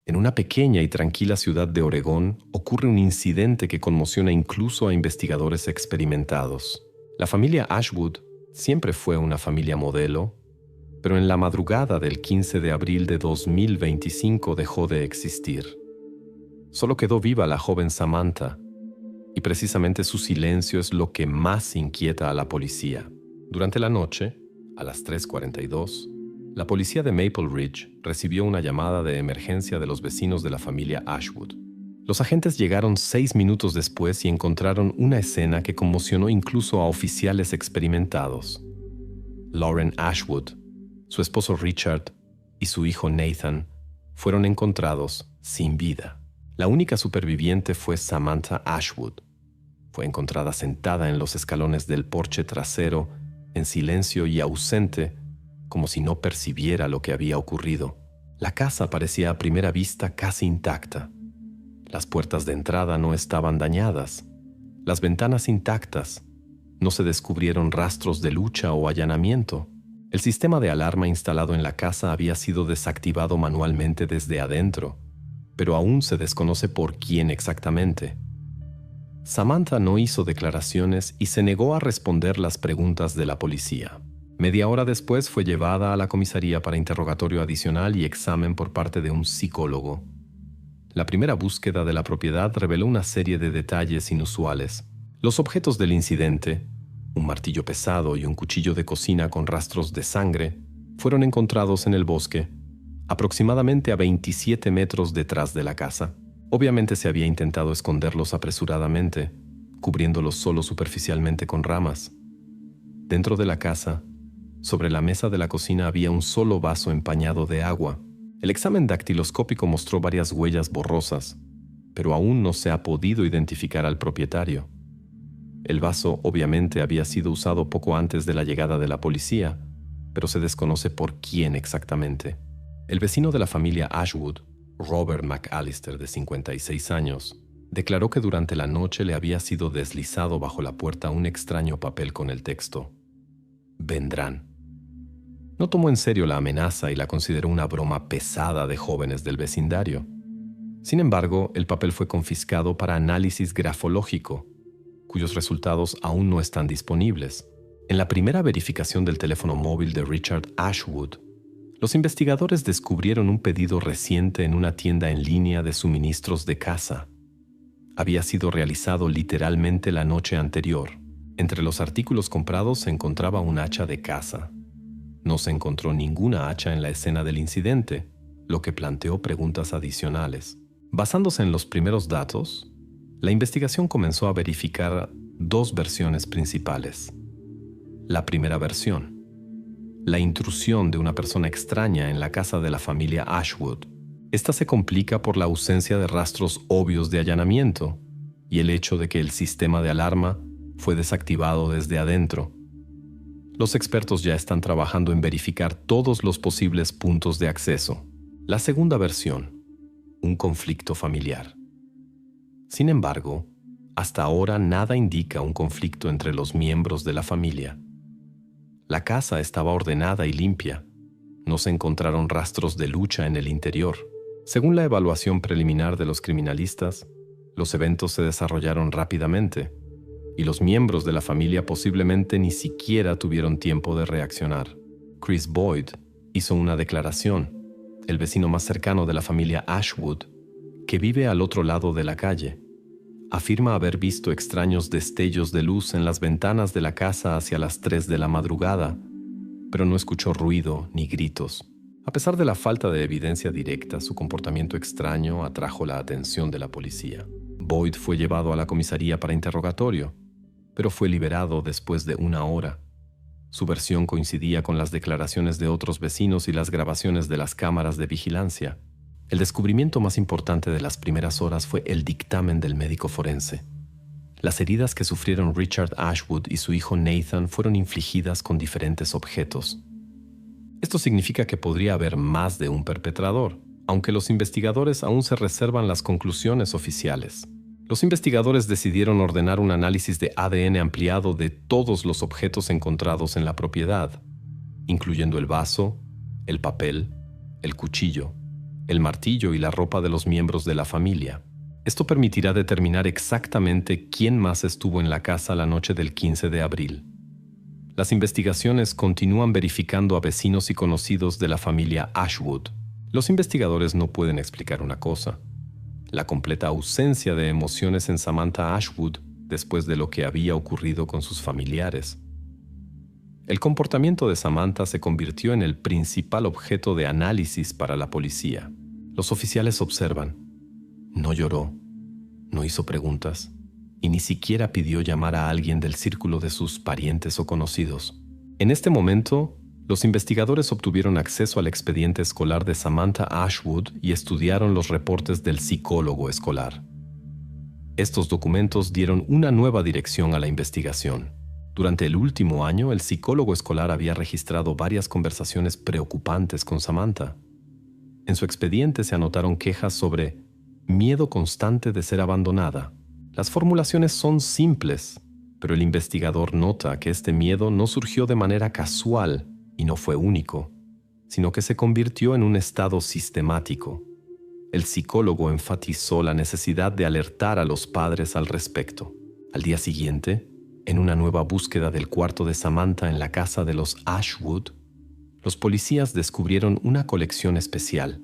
En una pequeña y tranquila ciudad de Oregón ocurre un incidente que conmociona incluso a investigadores experimentados. La familia Ashwood siempre fue una familia modelo, pero en la madrugada del 15 de abril de 2025 dejó de existir. Solo quedó viva la joven Samantha, y precisamente su silencio es lo que más inquieta a la policía. Durante la noche, a las 3:42, la policía de Maple Ridge recibió una llamada de emergencia de los vecinos de la familia Ashwood. Los agentes llegaron 6 minutos después y encontraron una escena que conmocionó incluso a oficiales experimentados. Lauren Ashwood, su esposo Richard y su hijo Nathan fueron encontrados sin vida. La única superviviente fue Samantha Ashwood. Fue encontrada sentada en los escalones del porche trasero, en silencio y ausente, como si no percibiera lo que había ocurrido. La casa parecía a primera vista casi intacta. Las puertas de entrada no estaban dañadas, las ventanas intactas. No se descubrieron rastros de lucha o allanamiento. El sistema de alarma instalado en la casa había sido desactivado manualmente desde adentro, pero aún se desconoce por quién exactamente. Samantha no hizo declaraciones y se negó a responder las preguntas de la policía. Media hora después fue llevada a la comisaría para interrogatorio adicional y examen por parte de un psicólogo. La primera búsqueda de la propiedad reveló una serie de detalles inusuales. Los objetos del incidente, un martillo pesado y un cuchillo de cocina con rastros de sangre, fueron encontrados en el bosque, aproximadamente a 27 metros detrás de la casa. Obviamente se había intentado esconderlos apresuradamente, cubriéndolos solo superficialmente con ramas. Dentro de la casa, sobre la mesa de la cocina había un solo vaso empañado de agua. El examen dactiloscópico mostró varias huellas borrosas, pero aún no se ha podido identificar al propietario. El vaso obviamente había sido usado poco antes de la llegada de la policía, pero se desconoce por quién exactamente. El vecino de la familia Ashwood, Robert McAllister, de 56 años, declaró que durante la noche le había sido deslizado bajo la puerta un extraño papel con el texto: «Vendrán». No tomó en serio la amenaza y la consideró una broma pesada de jóvenes del vecindario. Sin embargo, el papel fue confiscado para análisis grafológico, cuyos resultados aún no están disponibles. En la primera verificación del teléfono móvil de Richard Ashwood, los investigadores descubrieron un pedido reciente en una tienda en línea de suministros de casa. Había sido realizado literalmente la noche anterior. Entre los artículos comprados se encontraba un hacha de caza. No se encontró ninguna hacha en la escena del incidente, lo que planteó preguntas adicionales. Basándose en los primeros datos, la investigación comenzó a verificar dos versiones principales. La primera versión: la intrusión de una persona extraña en la casa de la familia Ashwood. Esta se complica por la ausencia de rastros obvios de allanamiento y el hecho de que el sistema de alarma fue desactivado desde adentro. Los expertos ya están trabajando en verificar todos los posibles puntos de acceso. La segunda versión: un conflicto familiar. Sin embargo, hasta ahora nada indica un conflicto entre los miembros de la familia. La casa estaba ordenada y limpia. No se encontraron rastros de lucha en el interior. Según la evaluación preliminar de los criminalistas, los eventos se desarrollaron rápidamente y los miembros de la familia posiblemente ni siquiera tuvieron tiempo de reaccionar. Chris Boyd hizo una declaración, el vecino más cercano de la familia Ashwood, que vive al otro lado de la calle. Afirma haber visto extraños destellos de luz en las ventanas de la casa hacia las 3 de la madrugada, pero no escuchó ruido ni gritos. A pesar de la falta de evidencia directa, su comportamiento extraño atrajo la atención de la policía. Boyd fue llevado a la comisaría para interrogatorio, pero fue liberado después de 1 hora. Su versión coincidía con las declaraciones de otros vecinos y las grabaciones de las cámaras de vigilancia. El descubrimiento más importante de las primeras horas fue el dictamen del médico forense. Las heridas que sufrieron Richard Ashwood y su hijo Nathan fueron infligidas con diferentes objetos. Esto significa que podría haber más de un perpetrador, aunque los investigadores aún se reservan las conclusiones oficiales. Los investigadores decidieron ordenar un análisis de ADN ampliado de todos los objetos encontrados en la propiedad, incluyendo el vaso, el papel, el cuchillo, el martillo y la ropa de los miembros de la familia. Esto permitirá determinar exactamente quién más estuvo en la casa la noche del 15 de abril. Las investigaciones continúan verificando a vecinos y conocidos de la familia Ashwood. Los investigadores no pueden explicar una cosa: la completa ausencia de emociones en Samantha Ashwood después de lo que había ocurrido con sus familiares. El comportamiento de Samantha se convirtió en el principal objeto de análisis para la policía. Los oficiales observan: no lloró, no hizo preguntas y ni siquiera pidió llamar a alguien del círculo de sus parientes o conocidos. En este momento, los investigadores obtuvieron acceso al expediente escolar de Samantha Ashwood y estudiaron los reportes del psicólogo escolar. Estos documentos dieron una nueva dirección a la investigación. Durante el último año, el psicólogo escolar había registrado varias conversaciones preocupantes con Samantha. En su expediente se anotaron quejas sobre miedo constante de ser abandonada. Las formulaciones son simples, pero el investigador nota que este miedo no surgió de manera casual y no fue único, sino que se convirtió en un estado sistemático. El psicólogo enfatizó la necesidad de alertar a los padres al respecto. Al día siguiente, en una nueva búsqueda del cuarto de Samantha en la casa de los Ashwood, los policías descubrieron una colección especial: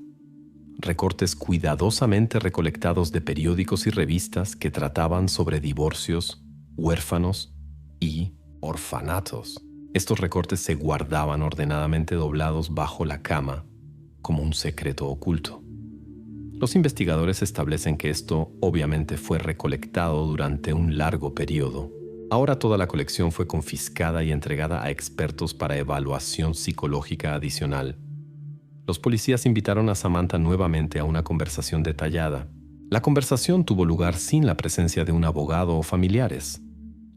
recortes cuidadosamente recolectados de periódicos y revistas que trataban sobre divorcios, huérfanos y orfanatos. Estos recortes se guardaban ordenadamente doblados bajo la cama, como un secreto oculto. Los investigadores establecen que esto obviamente fue recolectado durante un largo periodo. Ahora toda la colección fue confiscada y entregada a expertos para evaluación psicológica adicional. Los policías invitaron a Samantha nuevamente a una conversación detallada. La conversación tuvo lugar sin la presencia de un abogado o familiares,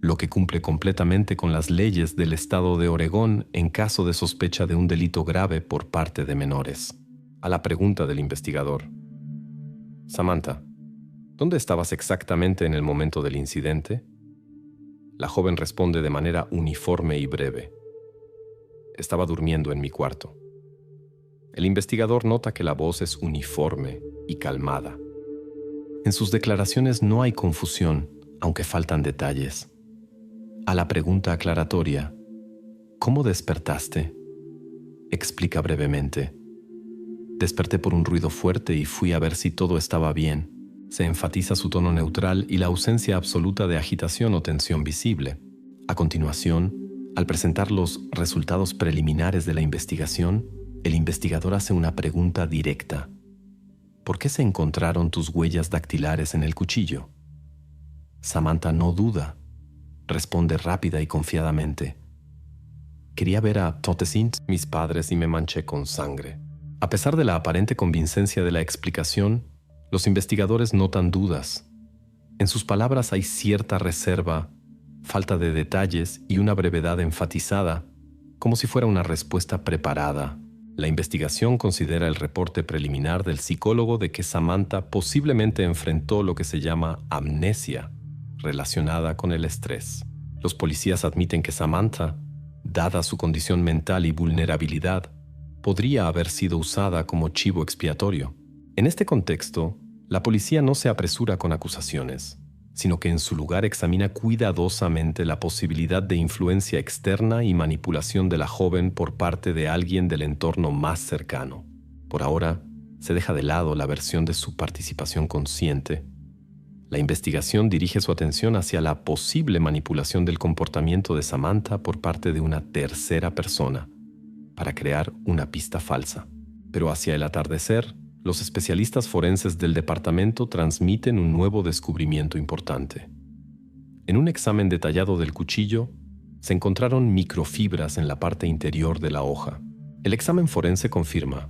lo que cumple completamente con las leyes del estado de Oregón en caso de sospecha de un delito grave por parte de menores. A la pregunta del investigador: Samantha, ¿dónde estabas exactamente en el momento del incidente? La joven responde de manera uniforme y breve: estaba durmiendo en mi cuarto. El investigador nota que la voz es uniforme y calmada. En sus declaraciones no hay confusión, aunque faltan detalles. A la pregunta aclaratoria: ¿cómo despertaste?, explica brevemente: desperté por un ruido fuerte y fui a ver si todo estaba bien. Se enfatiza su tono neutral y la ausencia absoluta de agitación o tensión visible. A continuación, al presentar los resultados preliminares de la investigación, el investigador hace una pregunta directa: ¿por qué se encontraron tus huellas dactilares en el cuchillo? Samantha no duda. Responde rápida y confiadamente: quería ver a Totesint, mis padres, y me manché con sangre. A pesar de la aparente convincencia de la explicación, los investigadores notan dudas. En sus palabras hay cierta reserva, falta de detalles y una brevedad enfatizada, como si fuera una respuesta preparada. La investigación considera el reporte preliminar del psicólogo de que Samantha posiblemente enfrentó lo que se llama amnesia, relacionada con el estrés. Los policías admiten que Samantha, dada su condición mental y vulnerabilidad, podría haber sido usada como chivo expiatorio. En este contexto, la policía no se apresura con acusaciones, sino que en su lugar examina cuidadosamente la posibilidad de influencia externa y manipulación de la joven por parte de alguien del entorno más cercano. Por ahora, se deja de lado la versión de su participación consciente. La investigación dirige su atención hacia la posible manipulación del comportamiento de Samantha por parte de una tercera persona, para crear una pista falsa. Pero hacia el atardecer, los especialistas forenses del departamento transmiten un nuevo descubrimiento importante. En un examen detallado del cuchillo, se encontraron microfibras en la parte interior de la hoja. El examen forense confirma: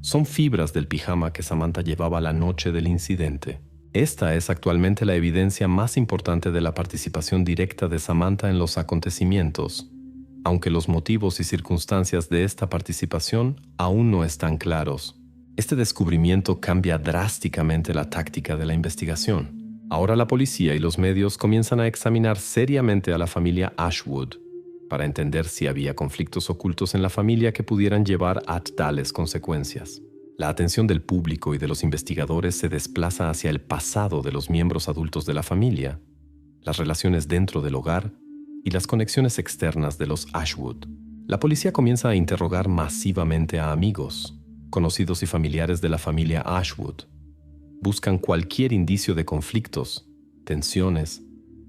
son fibras del pijama que Samantha llevaba la noche del incidente. Esta es actualmente la evidencia más importante de la participación directa de Samantha en los acontecimientos, aunque los motivos y circunstancias de esta participación aún no están claros. Este descubrimiento cambia drásticamente la táctica de la investigación. Ahora la policía y los medios comienzan a examinar seriamente a la familia Ashwood para entender si había conflictos ocultos en la familia que pudieran llevar a tales consecuencias. La atención del público y de los investigadores se desplaza hacia el pasado de los miembros adultos de la familia, las relaciones dentro del hogar y las conexiones externas de los Ashwood. La policía comienza a interrogar masivamente a amigos, conocidos y familiares de la familia Ashwood. Buscan cualquier indicio de conflictos, tensiones,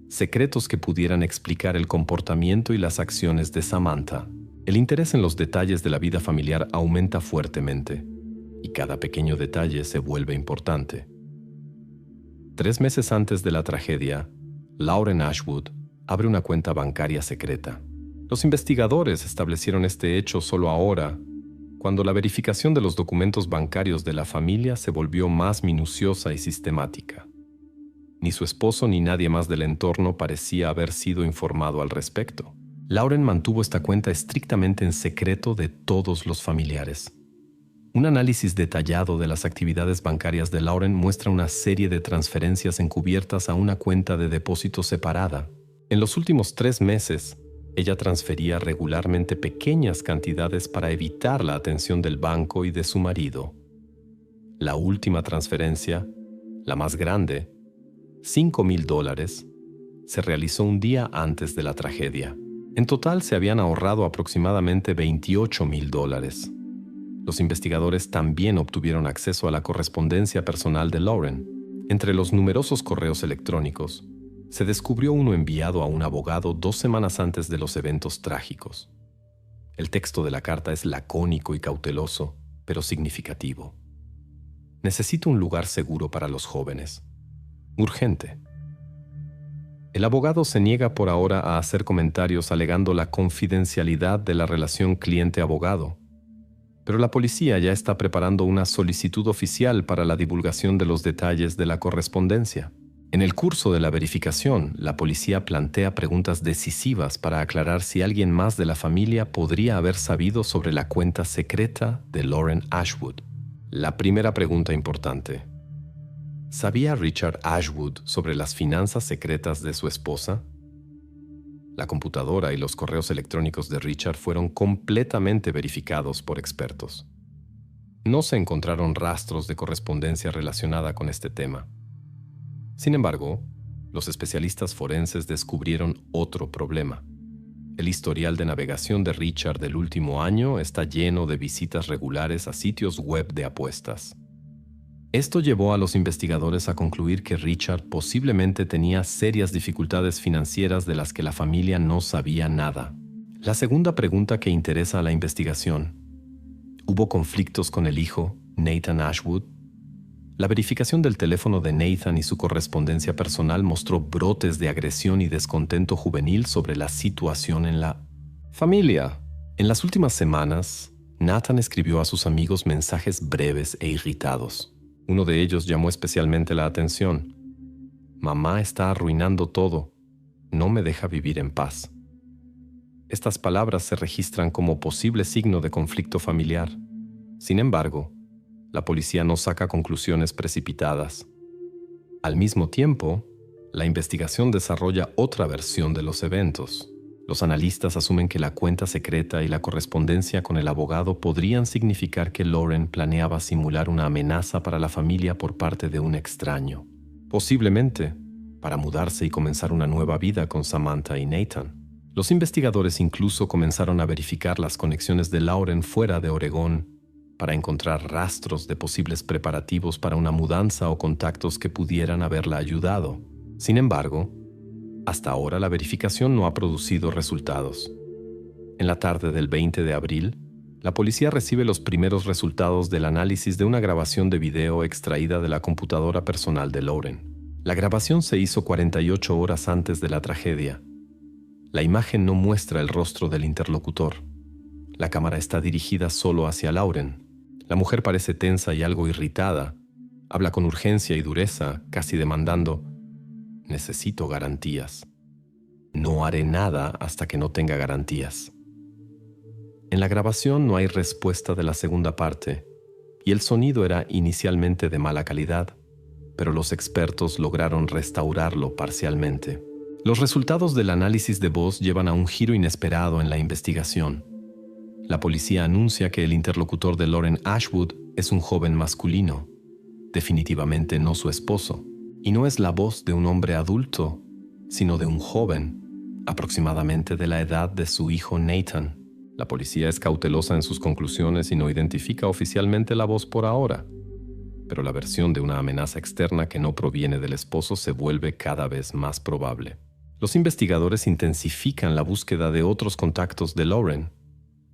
secretos que pudieran explicar el comportamiento y las acciones de Samantha. El interés en los detalles de la vida familiar aumenta fuertemente, y cada pequeño detalle se vuelve importante. 3 meses antes de la tragedia, Lauren Ashwood abre una cuenta bancaria secreta. Los investigadores establecieron este hecho solo ahora, cuando la verificación de los documentos bancarios de la familia se volvió más minuciosa y sistemática. Ni su esposo ni nadie más del entorno parecía haber sido informado al respecto. Lauren mantuvo esta cuenta estrictamente en secreto de todos los familiares. Un análisis detallado de las actividades bancarias de Lauren muestra una serie de transferencias encubiertas a una cuenta de depósito separada. En los últimos 3 meses, ella transfería regularmente pequeñas cantidades para evitar la atención del banco y de su marido. La última transferencia, la más grande, $5,000, se realizó un día antes de la tragedia. En total se habían ahorrado aproximadamente $28,000. Los investigadores también obtuvieron acceso a la correspondencia personal de Lauren. Entre los numerosos correos electrónicos, se descubrió uno enviado a un abogado 2 semanas antes de los eventos trágicos. El texto de la carta es lacónico y cauteloso, pero significativo. Necesito un lugar seguro para los jóvenes. Urgente. El abogado se niega por ahora a hacer comentarios alegando la confidencialidad de la relación cliente-abogado, pero la policía ya está preparando una solicitud oficial para la divulgación de los detalles de la correspondencia. En el curso de la verificación, la policía plantea preguntas decisivas para aclarar si alguien más de la familia podría haber sabido sobre la cuenta secreta de Lauren Ashwood. La primera pregunta importante: ¿sabía Richard Ashwood sobre las finanzas secretas de su esposa? La computadora y los correos electrónicos de Richard fueron completamente verificados por expertos. No se encontraron rastros de correspondencia relacionada con este tema. Sin embargo, los especialistas forenses descubrieron otro problema. El historial de navegación de Richard del último año está lleno de visitas regulares a sitios web de apuestas. Esto llevó a los investigadores a concluir que Richard posiblemente tenía serias dificultades financieras de las que la familia no sabía nada. La segunda pregunta que interesa a la investigación: ¿hubo conflictos con el hijo, Nathan Ashwood? La verificación del teléfono de Nathan y su correspondencia personal mostró brotes de agresión y descontento juvenil sobre la situación en la familia. En las últimas semanas, Nathan escribió a sus amigos mensajes breves e irritados. Uno de ellos llamó especialmente la atención: «Mamá está arruinando todo. No me deja vivir en paz». Estas palabras se registran como posible signo de conflicto familiar. Sin embargo, la policía no saca conclusiones precipitadas. Al mismo tiempo, la investigación desarrolla otra versión de los eventos. Los analistas asumen que la cuenta secreta y la correspondencia con el abogado podrían significar que Lauren planeaba simular una amenaza para la familia por parte de un extraño, posiblemente para mudarse y comenzar una nueva vida con Samantha y Nathan. Los investigadores incluso comenzaron a verificar las conexiones de Lauren fuera de Oregón para encontrar rastros de posibles preparativos para una mudanza o contactos que pudieran haberla ayudado. Sin embargo, hasta ahora la verificación no ha producido resultados. En la tarde del 20 de abril, la policía recibe los primeros resultados del análisis de una grabación de video extraída de la computadora personal de Lauren. La grabación se hizo 48 horas antes de la tragedia. La imagen no muestra el rostro del interlocutor. La cámara está dirigida solo hacia Lauren. La mujer parece tensa y algo irritada. Habla con urgencia y dureza, casi demandando: «Necesito garantías. No haré nada hasta que no tenga garantías». En la grabación no hay respuesta de la segunda parte, y el sonido era inicialmente de mala calidad, pero los expertos lograron restaurarlo parcialmente. Los resultados del análisis de voz llevan a un giro inesperado en la investigación. La policía anuncia que el interlocutor de Lauren Ashwood Es un joven masculino, definitivamente no su esposo, y no es la voz de un hombre adulto, sino de un joven, aproximadamente de la edad de su hijo Nathan. La policía es cautelosa en sus conclusiones y no identifica oficialmente la voz por ahora, pero la versión de una amenaza externa que no proviene del esposo se vuelve cada vez más probable. Los investigadores intensifican la búsqueda de otros contactos de Lauren,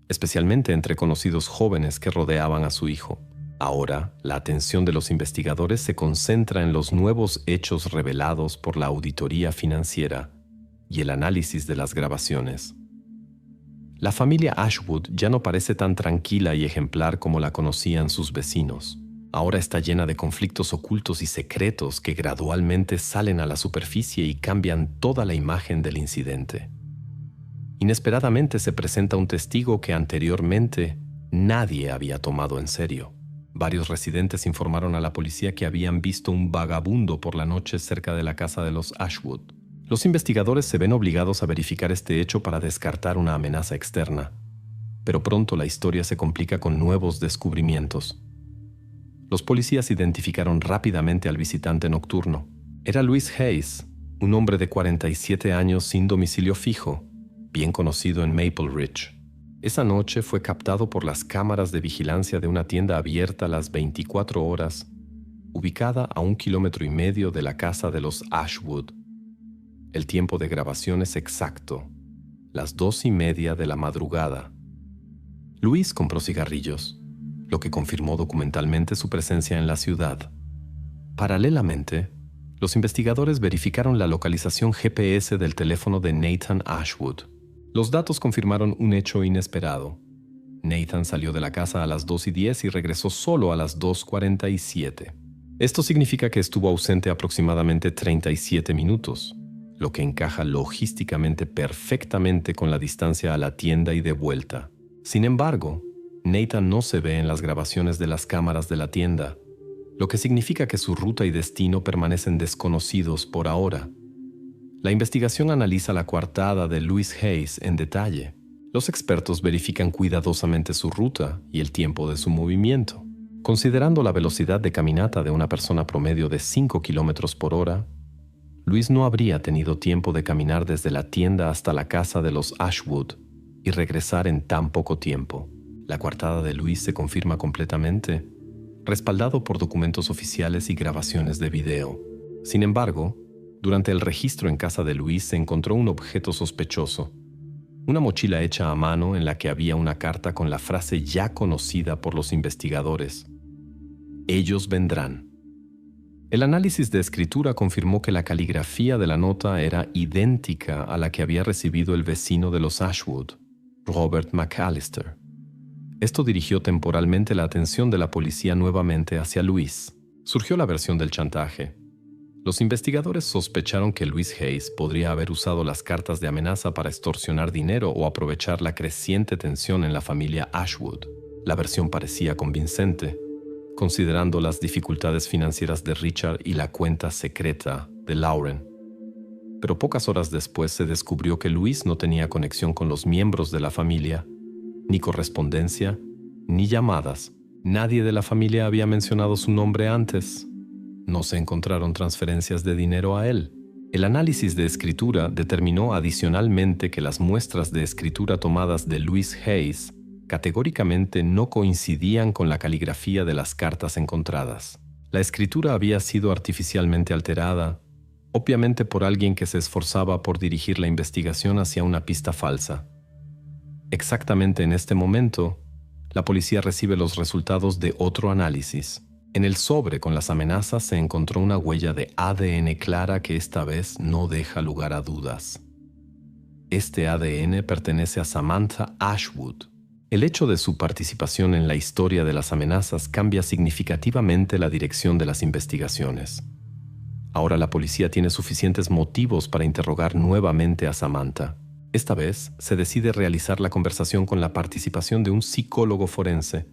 especialmente entre conocidos jóvenes que rodeaban a su hijo. Ahora, la atención de los investigadores se concentra en los nuevos hechos revelados por la auditoría financiera y el análisis de las grabaciones. La familia Ashwood ya no parece tan tranquila y ejemplar como la conocían sus vecinos. Ahora está llena de conflictos ocultos y secretos que gradualmente salen a la superficie y cambian toda la imagen del incidente. Inesperadamente se presenta un testigo que anteriormente nadie había tomado en serio. Varios residentes informaron a la policía que habían visto un vagabundo por la noche cerca de la casa de los Ashwood. Los investigadores se ven obligados a verificar este hecho para descartar una amenaza externa, pero pronto la historia se complica con nuevos descubrimientos. Los policías identificaron rápidamente al visitante nocturno. Era Louis Hayes, un hombre de 47 años sin domicilio fijo, bien conocido en Maple Ridge. Esa noche fue captado por las cámaras de vigilancia de una tienda abierta las 24 horas, ubicada a 1,5 kilómetros de la casa de los Ashwood. El tiempo de grabación es exacto, las 2:30 de la madrugada. Louis compró cigarrillos, lo que confirmó documentalmente su presencia en la ciudad. Paralelamente, los investigadores verificaron la localización GPS del teléfono de Nathan Ashwood. Los datos confirmaron un hecho inesperado. Nathan salió de la casa a las 2:10 y regresó solo a las 2:47. Esto significa que estuvo ausente aproximadamente 37 minutos, lo que encaja logísticamente perfectamente con la distancia a la tienda y de vuelta. Sin embargo, Nathan no se ve en las grabaciones de las cámaras de la tienda, lo que significa que su ruta y destino permanecen desconocidos por ahora. La investigación analiza la coartada de Louis Hayes en detalle. Los expertos verifican cuidadosamente su ruta y el tiempo de su movimiento. Considerando la velocidad de caminata de una persona promedio de 5 kilómetros por hora, Louis no habría tenido tiempo de caminar desde la tienda hasta la casa de los Ashwood y regresar en tan poco tiempo. La coartada de Louis se confirma completamente, respaldado por documentos oficiales y grabaciones de video. Sin embargo, durante el registro en casa de Louis se encontró un objeto sospechoso, una mochila hecha a mano en la que había una carta con la frase ya conocida por los investigadores: "Ellos vendrán". El análisis de escritura confirmó que la caligrafía de la nota era idéntica a la que había recibido el vecino de los Ashwood, Robert McAllister. Esto dirigió temporalmente la atención de la policía nuevamente hacia Louis. Surgió la versión del chantaje. Los investigadores sospecharon que Louis Hayes podría haber usado las cartas de amenaza para extorsionar dinero o aprovechar la creciente tensión en la familia Ashwood. La versión parecía convincente, considerando las dificultades financieras de Richard y la cuenta secreta de Lauren. Pero pocas horas después se descubrió que Louis no tenía conexión con los miembros de la familia, ni correspondencia, ni llamadas. Nadie de la familia había mencionado su nombre antes. No se encontraron transferencias de dinero a él. El análisis de escritura determinó adicionalmente que las muestras de escritura tomadas de Louis Hayes categóricamente no coincidían con la caligrafía de las cartas encontradas. La escritura había sido artificialmente alterada, obviamente por alguien que se esforzaba por dirigir la investigación hacia una pista falsa. Exactamente en este momento, la policía recibe los resultados de otro análisis. En el sobre con las amenazas se encontró una huella de ADN clara que esta vez no deja lugar a dudas. Este ADN pertenece a Samantha Ashwood. El hecho de su participación en la historia de las amenazas cambia significativamente la dirección de las investigaciones. Ahora la policía tiene suficientes motivos para interrogar nuevamente a Samantha. Esta vez se decide realizar la conversación con la participación de un psicólogo forense,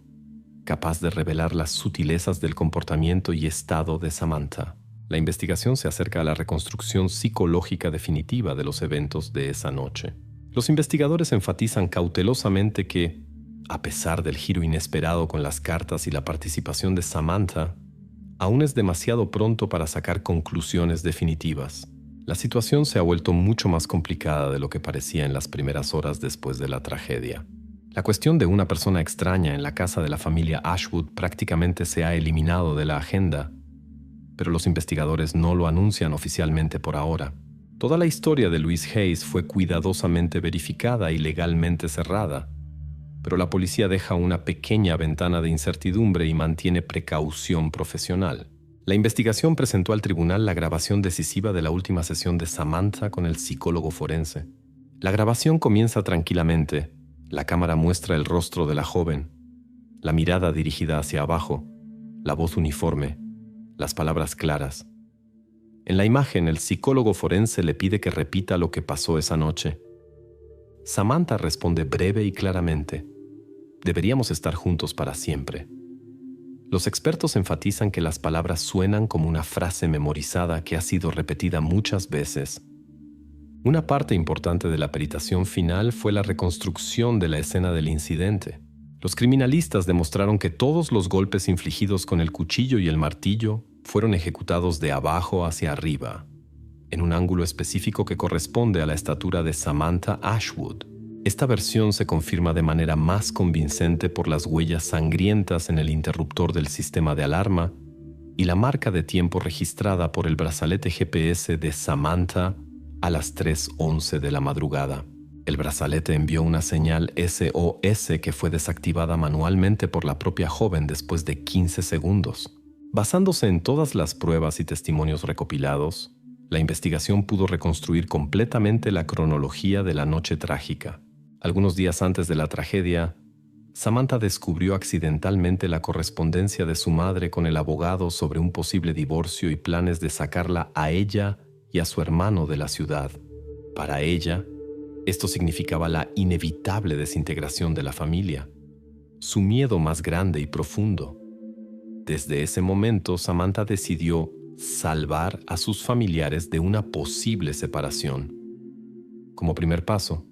capaz de revelar las sutilezas del comportamiento y estado de Samantha. La investigación se acerca a la reconstrucción psicológica definitiva de los eventos de esa noche. Los investigadores enfatizan cautelosamente que, A pesar del giro inesperado con las cartas y la participación de Samantha, aún es demasiado pronto para sacar conclusiones definitivas. La situación se ha vuelto mucho más complicada de lo que parecía en las primeras horas después de la tragedia. La cuestión de una persona extraña en la casa de la familia Ashwood prácticamente se ha eliminado de la agenda, pero los investigadores no lo anuncian oficialmente por ahora. Toda la historia de Louise Hayes fue cuidadosamente verificada y legalmente cerrada, pero la policía deja una pequeña ventana de incertidumbre y mantiene precaución profesional. La investigación presentó al tribunal la grabación decisiva de la última sesión de Samantha con el psicólogo forense. La grabación comienza tranquilamente. La cámara muestra el rostro de la joven, la mirada dirigida hacia abajo, la voz uniforme, las palabras claras. En la imagen, el psicólogo forense le pide que repita lo que pasó esa noche. Samantha responde breve y claramente: deberíamos estar juntos para siempre. Los expertos enfatizan que las palabras suenan como una frase memorizada que ha sido repetida muchas veces. Una parte importante de la peritación final fue la reconstrucción de la escena del incidente. Los criminalistas demostraron que todos los golpes infligidos con el cuchillo y el martillo fueron ejecutados de abajo hacia arriba, en un ángulo específico que corresponde a la estatura de Samantha Ashwood. Esta versión se confirma de manera más convincente por las huellas sangrientas en el interruptor del sistema de alarma y la marca de tiempo registrada por el brazalete GPS de Samantha a las 3:11 de la madrugada. El brazalete envió una señal SOS que fue desactivada manualmente por la propia joven después de 15 segundos. Basándose en todas las pruebas y testimonios recopilados, la investigación pudo reconstruir completamente la cronología de la noche trágica. Algunos días antes de la tragedia, Samantha descubrió accidentalmente la correspondencia de su madre con el abogado sobre un posible divorcio y planes de sacarla a ella y a su hermano de la ciudad. Para ella, esto significaba la inevitable desintegración de la familia, su miedo más grande y profundo. Desde ese momento, Samantha decidió salvar a sus familiares de una posible separación. Como primer paso,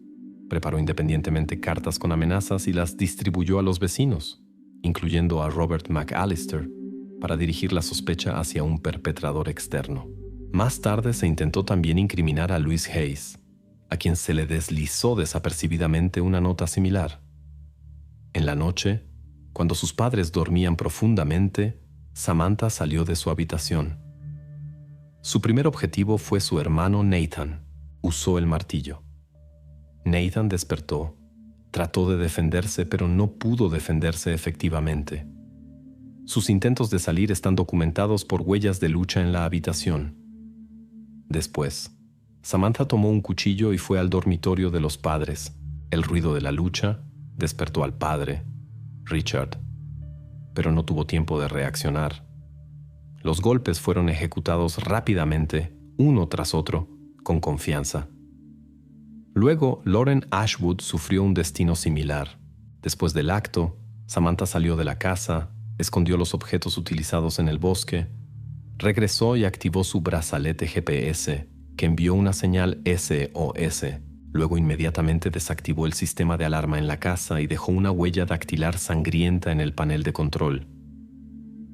preparó independientemente cartas con amenazas y las distribuyó a los vecinos, incluyendo a Robert McAllister, para dirigir la sospecha hacia un perpetrador externo. Más tarde se intentó también incriminar a Louise Hayes, a quien se le deslizó desapercibidamente una nota similar. En la noche, cuando sus padres dormían profundamente, Samantha salió de su habitación. Su primer objetivo fue su hermano Nathan. Usó el martillo. Nathan despertó, trató de defenderse, pero no pudo defenderse efectivamente. Sus intentos de salir están documentados por huellas de lucha en la habitación. Después, Samantha tomó un cuchillo y fue al dormitorio de los padres. El ruido de la lucha despertó al padre, Richard, pero no tuvo tiempo de reaccionar. Los golpes fueron ejecutados rápidamente, uno tras otro, con confianza. Luego, Lauren Ashwood sufrió un destino similar. Después del acto, Samantha salió de la casa, escondió los objetos utilizados en el bosque, regresó y activó su brazalete GPS, que envió una señal SOS. Luego inmediatamente desactivó el sistema de alarma en la casa y dejó una huella dactilar sangrienta en el panel de control.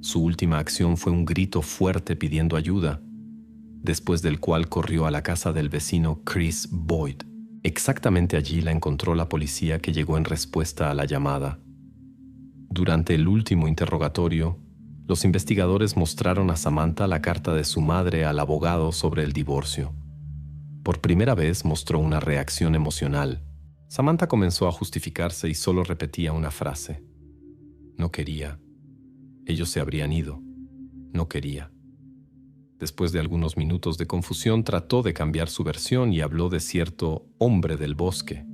Su última acción fue un grito fuerte pidiendo ayuda, después del cual corrió a la casa del vecino Chris Boyd. Exactamente allí la encontró la policía, que llegó en respuesta a la llamada. Durante el último interrogatorio, los investigadores mostraron a Samantha la carta de su madre al abogado sobre el divorcio. Por primera vez mostró una reacción emocional. Samantha comenzó a justificarse y solo repetía una frase: no quería. Ellos se habrían ido. No quería. Después de algunos minutos de confusión, trató de cambiar su versión y habló de cierto hombre del bosque.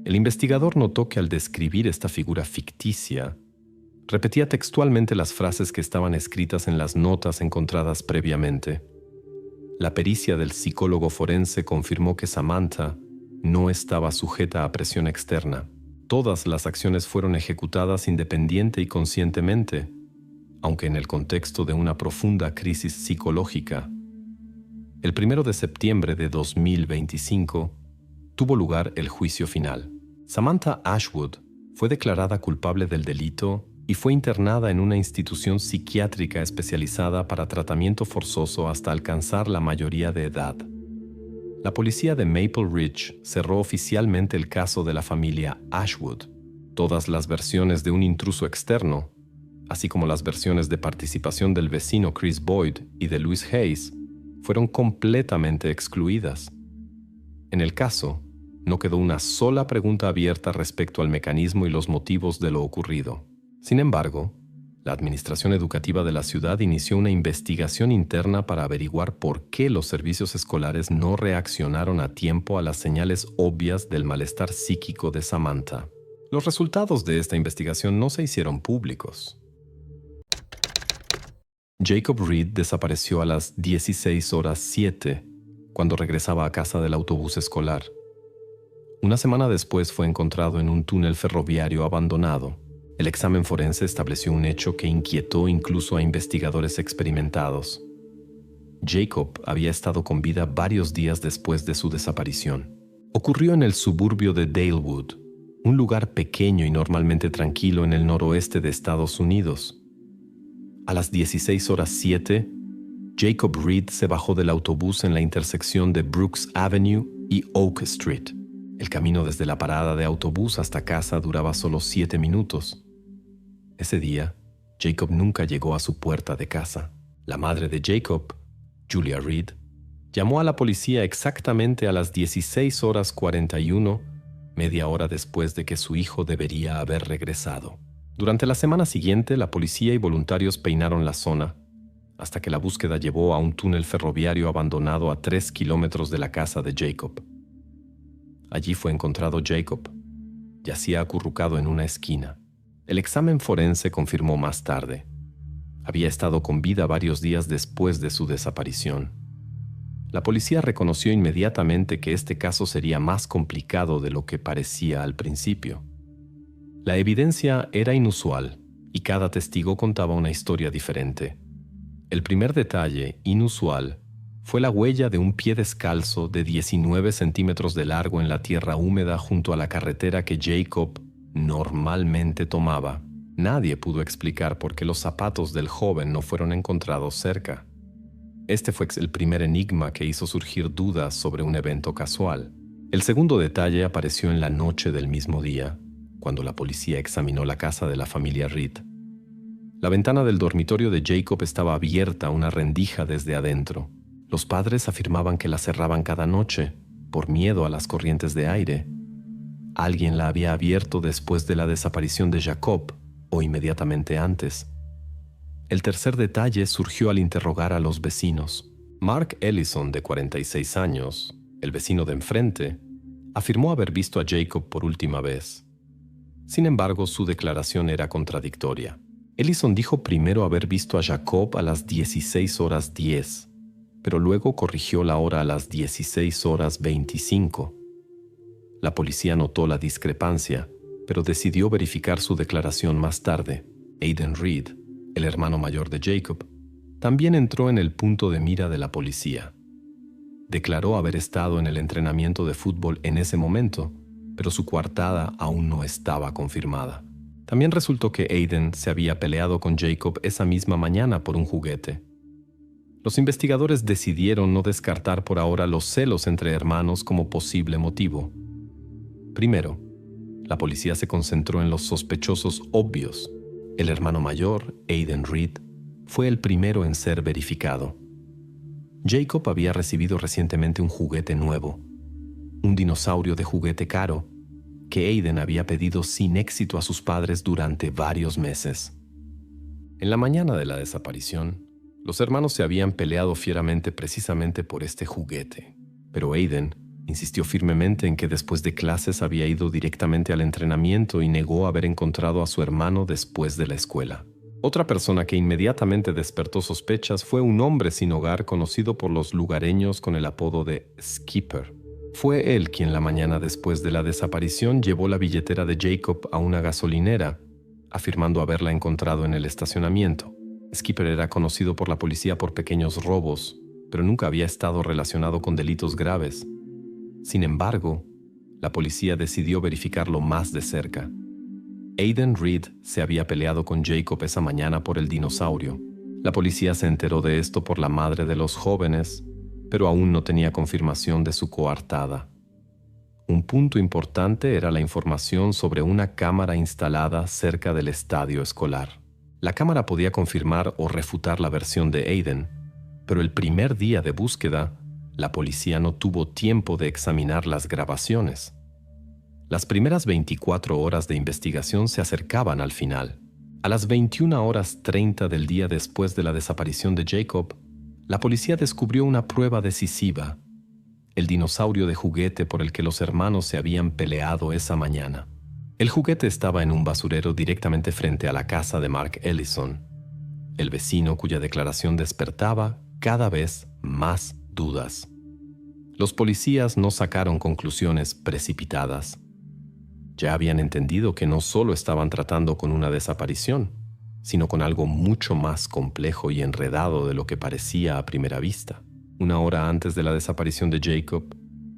El investigador notó que al describir esta figura ficticia, repetía textualmente las frases que estaban escritas en las notas encontradas previamente. La pericia del psicólogo forense confirmó que Samantha no estaba sujeta a presión externa. Todas las acciones fueron ejecutadas independiente y conscientemente, aunque en el contexto de una profunda crisis psicológica. El 1 de septiembre de 2025 tuvo lugar el juicio final. Samantha Ashwood Fue declarada culpable del delito y fue internada en una institución psiquiátrica especializada para tratamiento forzoso hasta alcanzar la mayoría de edad. La policía de Maple Ridge cerró oficialmente el caso de la familia Ashwood. Todas las versiones de un intruso externo, así como las versiones de participación del vecino Chris Boyd y de Louis Hayes, fueron completamente excluidas. En el caso, no quedó una sola pregunta abierta respecto al mecanismo y los motivos de lo ocurrido. Sin embargo, la Administración Educativa de la ciudad inició una investigación interna para averiguar por qué los servicios escolares no reaccionaron a tiempo a las señales obvias del malestar psíquico de Samantha. Los resultados de esta investigación no se hicieron públicos. Jacob Reed desapareció a las 16:07 cuando regresaba a casa del autobús escolar. Una semana después fue encontrado en un túnel ferroviario abandonado. El examen forense estableció un hecho que inquietó incluso a investigadores experimentados. Jacob había estado con vida varios días después de su desaparición. Ocurrió en el suburbio de Dalewood, un lugar pequeño y normalmente tranquilo en el noroeste de Estados Unidos. A las 16:07, Jacob Reed se bajó del autobús en la intersección de Brooks Avenue y Oak Street. El camino desde la parada de autobús hasta casa duraba solo 7 minutos. Ese día, Jacob nunca llegó a su puerta de casa. La madre de Jacob, Julia Reed, llamó a la policía exactamente a las 16:41, media hora después de que su hijo debería haber regresado. Durante la semana siguiente, la policía y voluntarios peinaron la zona, hasta que la búsqueda llevó a un túnel ferroviario abandonado a 3 kilómetros de la casa de Jacob. Allí fue encontrado Jacob. Yacía acurrucado en una esquina. El examen forense confirmó más tarde. Había estado con vida varios días después de su desaparición. La policía reconoció inmediatamente que este caso sería más complicado de lo que parecía al principio. La evidencia era inusual y cada testigo contaba una historia diferente. El primer detalle, inusual, fue la huella de un pie descalzo de 19 centímetros de largo en la tierra húmeda junto a la carretera que Jacob normalmente tomaba. Nadie pudo explicar por qué los zapatos del joven no fueron encontrados cerca. Este fue el primer enigma que hizo surgir dudas sobre un evento casual. El segundo detalle apareció en la noche del mismo día, cuando la policía examinó la casa de la familia Reed. La ventana del dormitorio de Jacob estaba abierta a una rendija desde adentro. Los padres afirmaban que la cerraban cada noche, por miedo a las corrientes de aire. Alguien la había abierto después de la desaparición de Jacob, o inmediatamente antes. El tercer detalle surgió al interrogar a los vecinos. Mark Ellison, de 46 años, el vecino de enfrente, afirmó haber visto a Jacob por última vez. Sin embargo, su declaración era contradictoria. Ellison dijo primero haber visto a Jacob a las 16:10, pero luego corrigió la hora a las 16:25. La policía notó la discrepancia, pero decidió verificar su declaración más tarde. Aidan Reed, el hermano mayor de Jacob, también entró en el punto de mira de la policía. Declaró haber estado en el entrenamiento de fútbol en ese momento, pero su coartada aún no estaba confirmada. También resultó que Aidan se había peleado con Jacob esa misma mañana por un juguete. Los investigadores decidieron no descartar por ahora los celos entre hermanos como posible motivo. Primero, la policía se concentró en los sospechosos obvios. El hermano mayor, Aidan Reed, fue el primero en ser verificado. Jacob había recibido recientemente un juguete nuevo, un dinosaurio de juguete caro, que Aidan había pedido sin éxito a sus padres durante varios meses. En la mañana de la desaparición, los hermanos se habían peleado fieramente precisamente por este juguete, pero Aidan insistió firmemente en que después de clases había ido directamente al entrenamiento y negó haber encontrado a su hermano después de la escuela. Otra persona que inmediatamente despertó sospechas fue un hombre sin hogar conocido por los lugareños con el apodo de Skipper. Fue él quien la mañana después de la desaparición llevó la billetera de Jacob a una gasolinera, afirmando haberla encontrado en el estacionamiento. Skipper era conocido por la policía por pequeños robos, pero nunca había estado relacionado con delitos graves. Sin embargo, la policía decidió verificarlo más de cerca. Aiden Reed se había peleado con Jacob esa mañana por el dinosaurio. La policía se enteró de esto por la madre de los jóvenes, pero aún no tenía confirmación de su coartada. Un punto importante era la información sobre una cámara instalada cerca del estadio escolar. La cámara podía confirmar o refutar la versión de Aiden, pero el primer día de búsqueda, la policía no tuvo tiempo de examinar las grabaciones. Las primeras 24 horas de investigación se acercaban al final. A las 21:30 del día después de la desaparición de Jacob, la policía descubrió una prueba decisiva: el dinosaurio de juguete por el que los hermanos se habían peleado esa mañana. El juguete estaba en un basurero directamente frente a la casa de Mark Ellison, el vecino cuya declaración despertaba cada vez más dudas. Los policías no sacaron conclusiones precipitadas. Ya habían entendido que no solo estaban tratando con una desaparición, sino con algo mucho más complejo y enredado de lo que parecía a primera vista. Una hora antes de la desaparición de Jacob,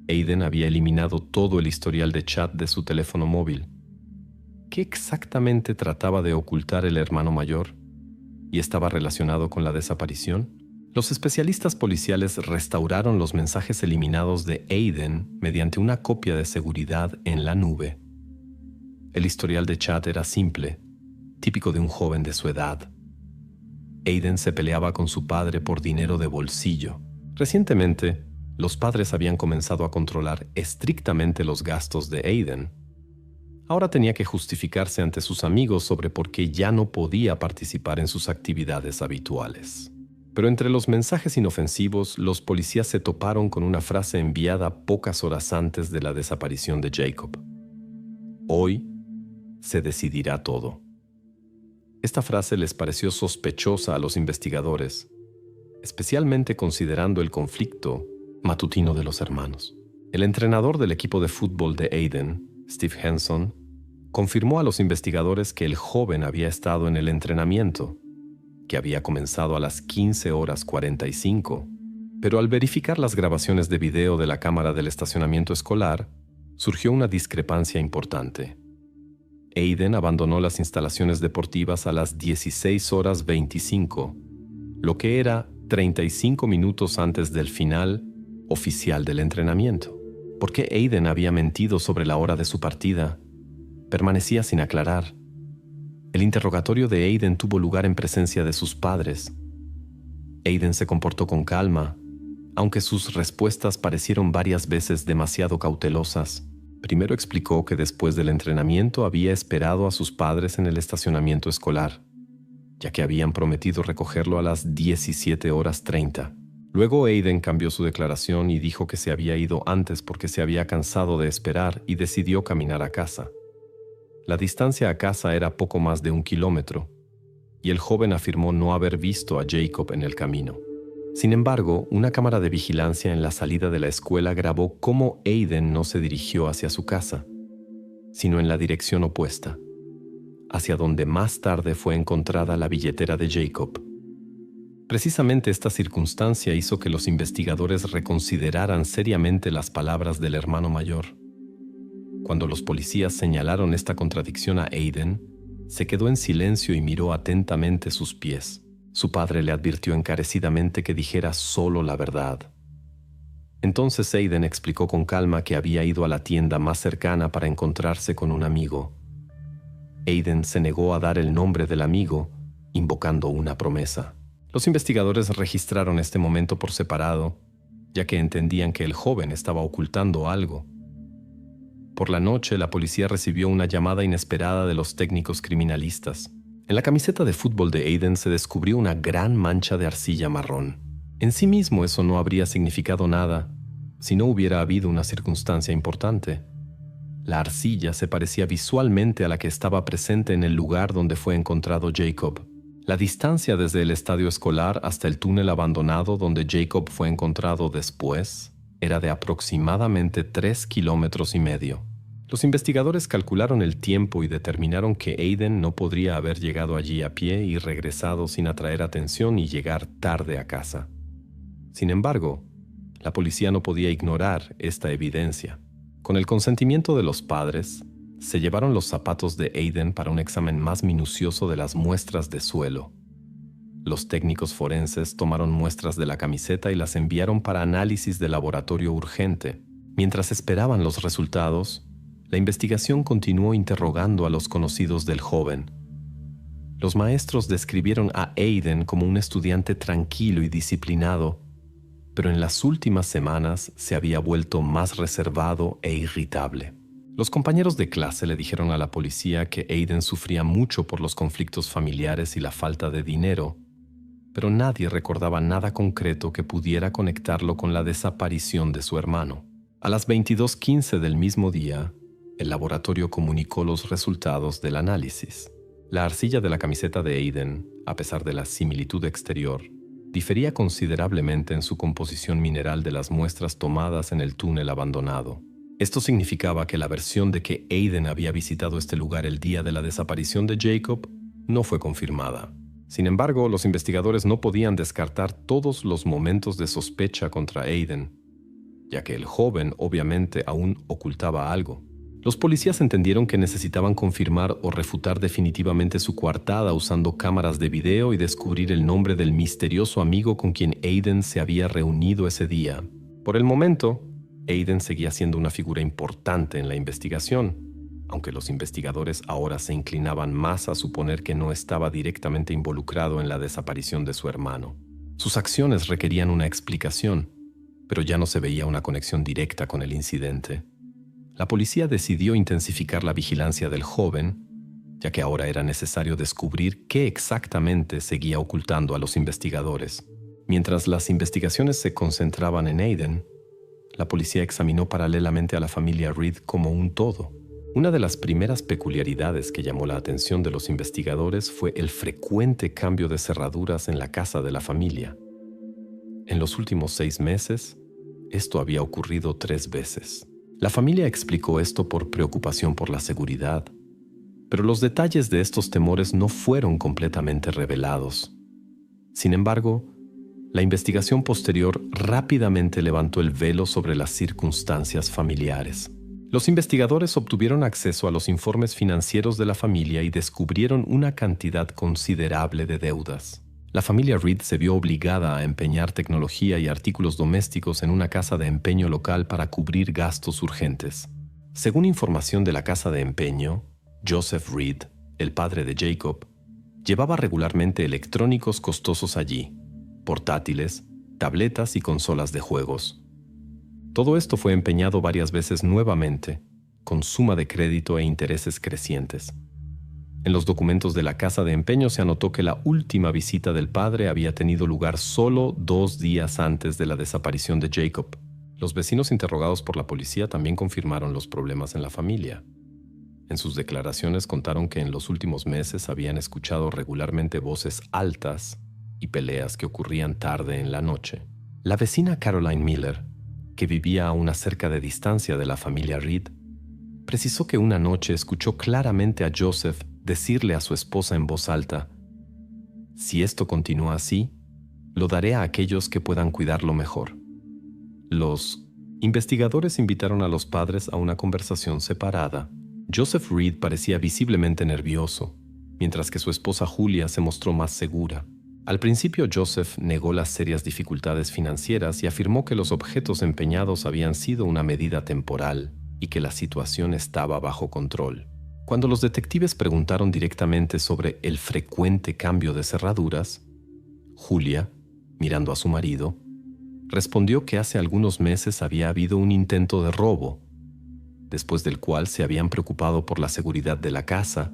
Aiden había eliminado todo el historial de chat de su teléfono móvil. ¿Qué exactamente trataba de ocultar el hermano mayor? ¿Y estaba relacionado con la desaparición? Los especialistas policiales restauraron los mensajes eliminados de Aiden mediante una copia de seguridad en la nube. El historial de chat era simple, típico de un joven de su edad. Aiden se peleaba con su padre por dinero de bolsillo. Recientemente, los padres habían comenzado a controlar estrictamente los gastos de Aiden. Ahora tenía que justificarse ante sus amigos sobre por qué ya no podía participar en sus actividades habituales. Pero entre los mensajes inofensivos, los policías se toparon con una frase enviada pocas horas antes de la desaparición de Jacob. Hoy se decidirá todo. Esta frase les pareció sospechosa a los investigadores, especialmente considerando el conflicto matutino de los hermanos. El entrenador del equipo de fútbol de Aiden, Steve Henson, confirmó a los investigadores que el joven había estado en el entrenamiento, que había comenzado a las 15:45, pero al verificar las grabaciones de video de la cámara del estacionamiento escolar, surgió una discrepancia importante. Aiden abandonó las instalaciones deportivas a las 16:25, lo que era 35 minutos antes del final oficial del entrenamiento. ¿Por qué Aiden había mentido sobre la hora de su partida? Permanecía sin aclarar. El interrogatorio de Aiden tuvo lugar en presencia de sus padres. Aiden se comportó con calma, aunque sus respuestas parecieron varias veces demasiado cautelosas. Primero explicó que después del entrenamiento había esperado a sus padres en el estacionamiento escolar, ya que habían prometido recogerlo a las 17:30. Luego Aiden cambió su declaración y dijo que se había ido antes porque se había cansado de esperar y decidió caminar a casa. La distancia a casa era poco más de 1 kilómetro, y el joven afirmó no haber visto a Jacob en el camino. Sin embargo, una cámara de vigilancia en la salida de la escuela grabó cómo Aiden no se dirigió hacia su casa, sino en la dirección opuesta, hacia donde más tarde fue encontrada la billetera de Jacob. Precisamente esta circunstancia hizo que los investigadores reconsideraran seriamente las palabras del hermano mayor. Cuando los policías señalaron esta contradicción a Aiden, se quedó en silencio y miró atentamente sus pies. Su padre le advirtió encarecidamente que dijera solo la verdad. Entonces Aiden explicó con calma que había ido a la tienda más cercana para encontrarse con un amigo. Aiden se negó a dar el nombre del amigo, invocando una promesa. Los investigadores registraron este momento por separado, ya que entendían que el joven estaba ocultando algo. Por la noche, la policía recibió una llamada inesperada de los técnicos criminalistas. En la camiseta de fútbol de Aiden se descubrió una gran mancha de arcilla marrón. En sí mismo eso no habría significado nada si no hubiera habido una circunstancia importante. La arcilla se parecía visualmente a la que estaba presente en el lugar donde fue encontrado Jacob. La distancia desde el estadio escolar hasta el túnel abandonado donde Jacob fue encontrado después era de aproximadamente 3,5 kilómetros. Los investigadores calcularon el tiempo y determinaron que Aiden no podría haber llegado allí a pie y regresado sin atraer atención y llegar tarde a casa. Sin embargo, la policía no podía ignorar esta evidencia. Con el consentimiento de los padres, Se llevaron los zapatos de Aiden para un examen más minucioso de las muestras de suelo. Los técnicos forenses tomaron muestras de la camiseta y las enviaron para análisis de laboratorio urgente. Mientras esperaban los resultados, la investigación continuó interrogando a los conocidos del joven. Los maestros describieron a Aiden como un estudiante tranquilo y disciplinado, pero en las últimas semanas se había vuelto más reservado e irritable. Los compañeros de clase le dijeron a la policía que Aiden sufría mucho por los conflictos familiares y la falta de dinero, pero nadie recordaba nada concreto que pudiera conectarlo con la desaparición de su hermano. A las 22:15 del mismo día, el laboratorio comunicó los resultados del análisis. La arcilla de la camiseta de Aiden, a pesar de la similitud exterior, difería considerablemente en su composición mineral de las muestras tomadas en el túnel abandonado. Esto significaba que la versión de que Aiden había visitado este lugar el día de la desaparición de Jacob no fue confirmada. Sin embargo, los investigadores no podían descartar todos los momentos de sospecha contra Aiden, ya que el joven obviamente aún ocultaba algo. Los policías entendieron que necesitaban confirmar o refutar definitivamente su coartada usando cámaras de video y descubrir el nombre del misterioso amigo con quien Aiden se había reunido ese día. Por el momento, Aiden seguía siendo una figura importante en la investigación, aunque los investigadores ahora se inclinaban más a suponer que no estaba directamente involucrado en la desaparición de su hermano. Sus acciones requerían una explicación, pero ya no se veía una conexión directa con el incidente. La policía decidió intensificar la vigilancia del joven, ya que ahora era necesario descubrir qué exactamente seguía ocultando a los investigadores. Mientras las investigaciones se concentraban en Aiden, la policía examinó paralelamente a la familia Reed como un todo. Una de las primeras peculiaridades que llamó la atención de los investigadores fue el frecuente cambio de cerraduras en la casa de la familia. En los últimos 6 meses, esto había ocurrido 3 veces. La familia explicó esto por preocupación por la seguridad, pero los detalles de estos temores no fueron completamente revelados. Sin embargo, la investigación posterior rápidamente levantó el velo sobre las circunstancias familiares. Los investigadores obtuvieron acceso a los informes financieros de la familia y descubrieron una cantidad considerable de deudas. La familia Reed se vio obligada a empeñar tecnología y artículos domésticos en una casa de empeño local para cubrir gastos urgentes. Según información de la casa de empeño, Joseph Reed, el padre de Jacob, llevaba regularmente electrónicos costosos allí, portátiles, tabletas y consolas de juegos. Todo esto fue empeñado varias veces nuevamente, con suma de crédito e intereses crecientes. En los documentos de la casa de empeño se anotó que la última visita del padre había tenido lugar solo 2 días antes de la desaparición de Jacob. Los vecinos interrogados por la policía también confirmaron los problemas en la familia. En sus declaraciones contaron que en los últimos meses habían escuchado regularmente voces altas y peleas que ocurrían tarde en la noche. La vecina Caroline Miller, que vivía a una cerca de distancia de la familia Reed, precisó que una noche escuchó claramente a Joseph decirle a su esposa en voz alta: «Si esto continúa así, lo daré a aquellos que puedan cuidarlo mejor». Los investigadores invitaron a los padres a una conversación separada. Joseph Reed parecía visiblemente nervioso, mientras que su esposa Julia se mostró más segura. Al principio, Joseph negó las serias dificultades financieras y afirmó que los objetos empeñados habían sido una medida temporal y que la situación estaba bajo control. Cuando los detectives preguntaron directamente sobre el frecuente cambio de cerraduras, Julia, mirando a su marido, respondió que hace algunos meses había habido un intento de robo, después del cual se habían preocupado por la seguridad de la casa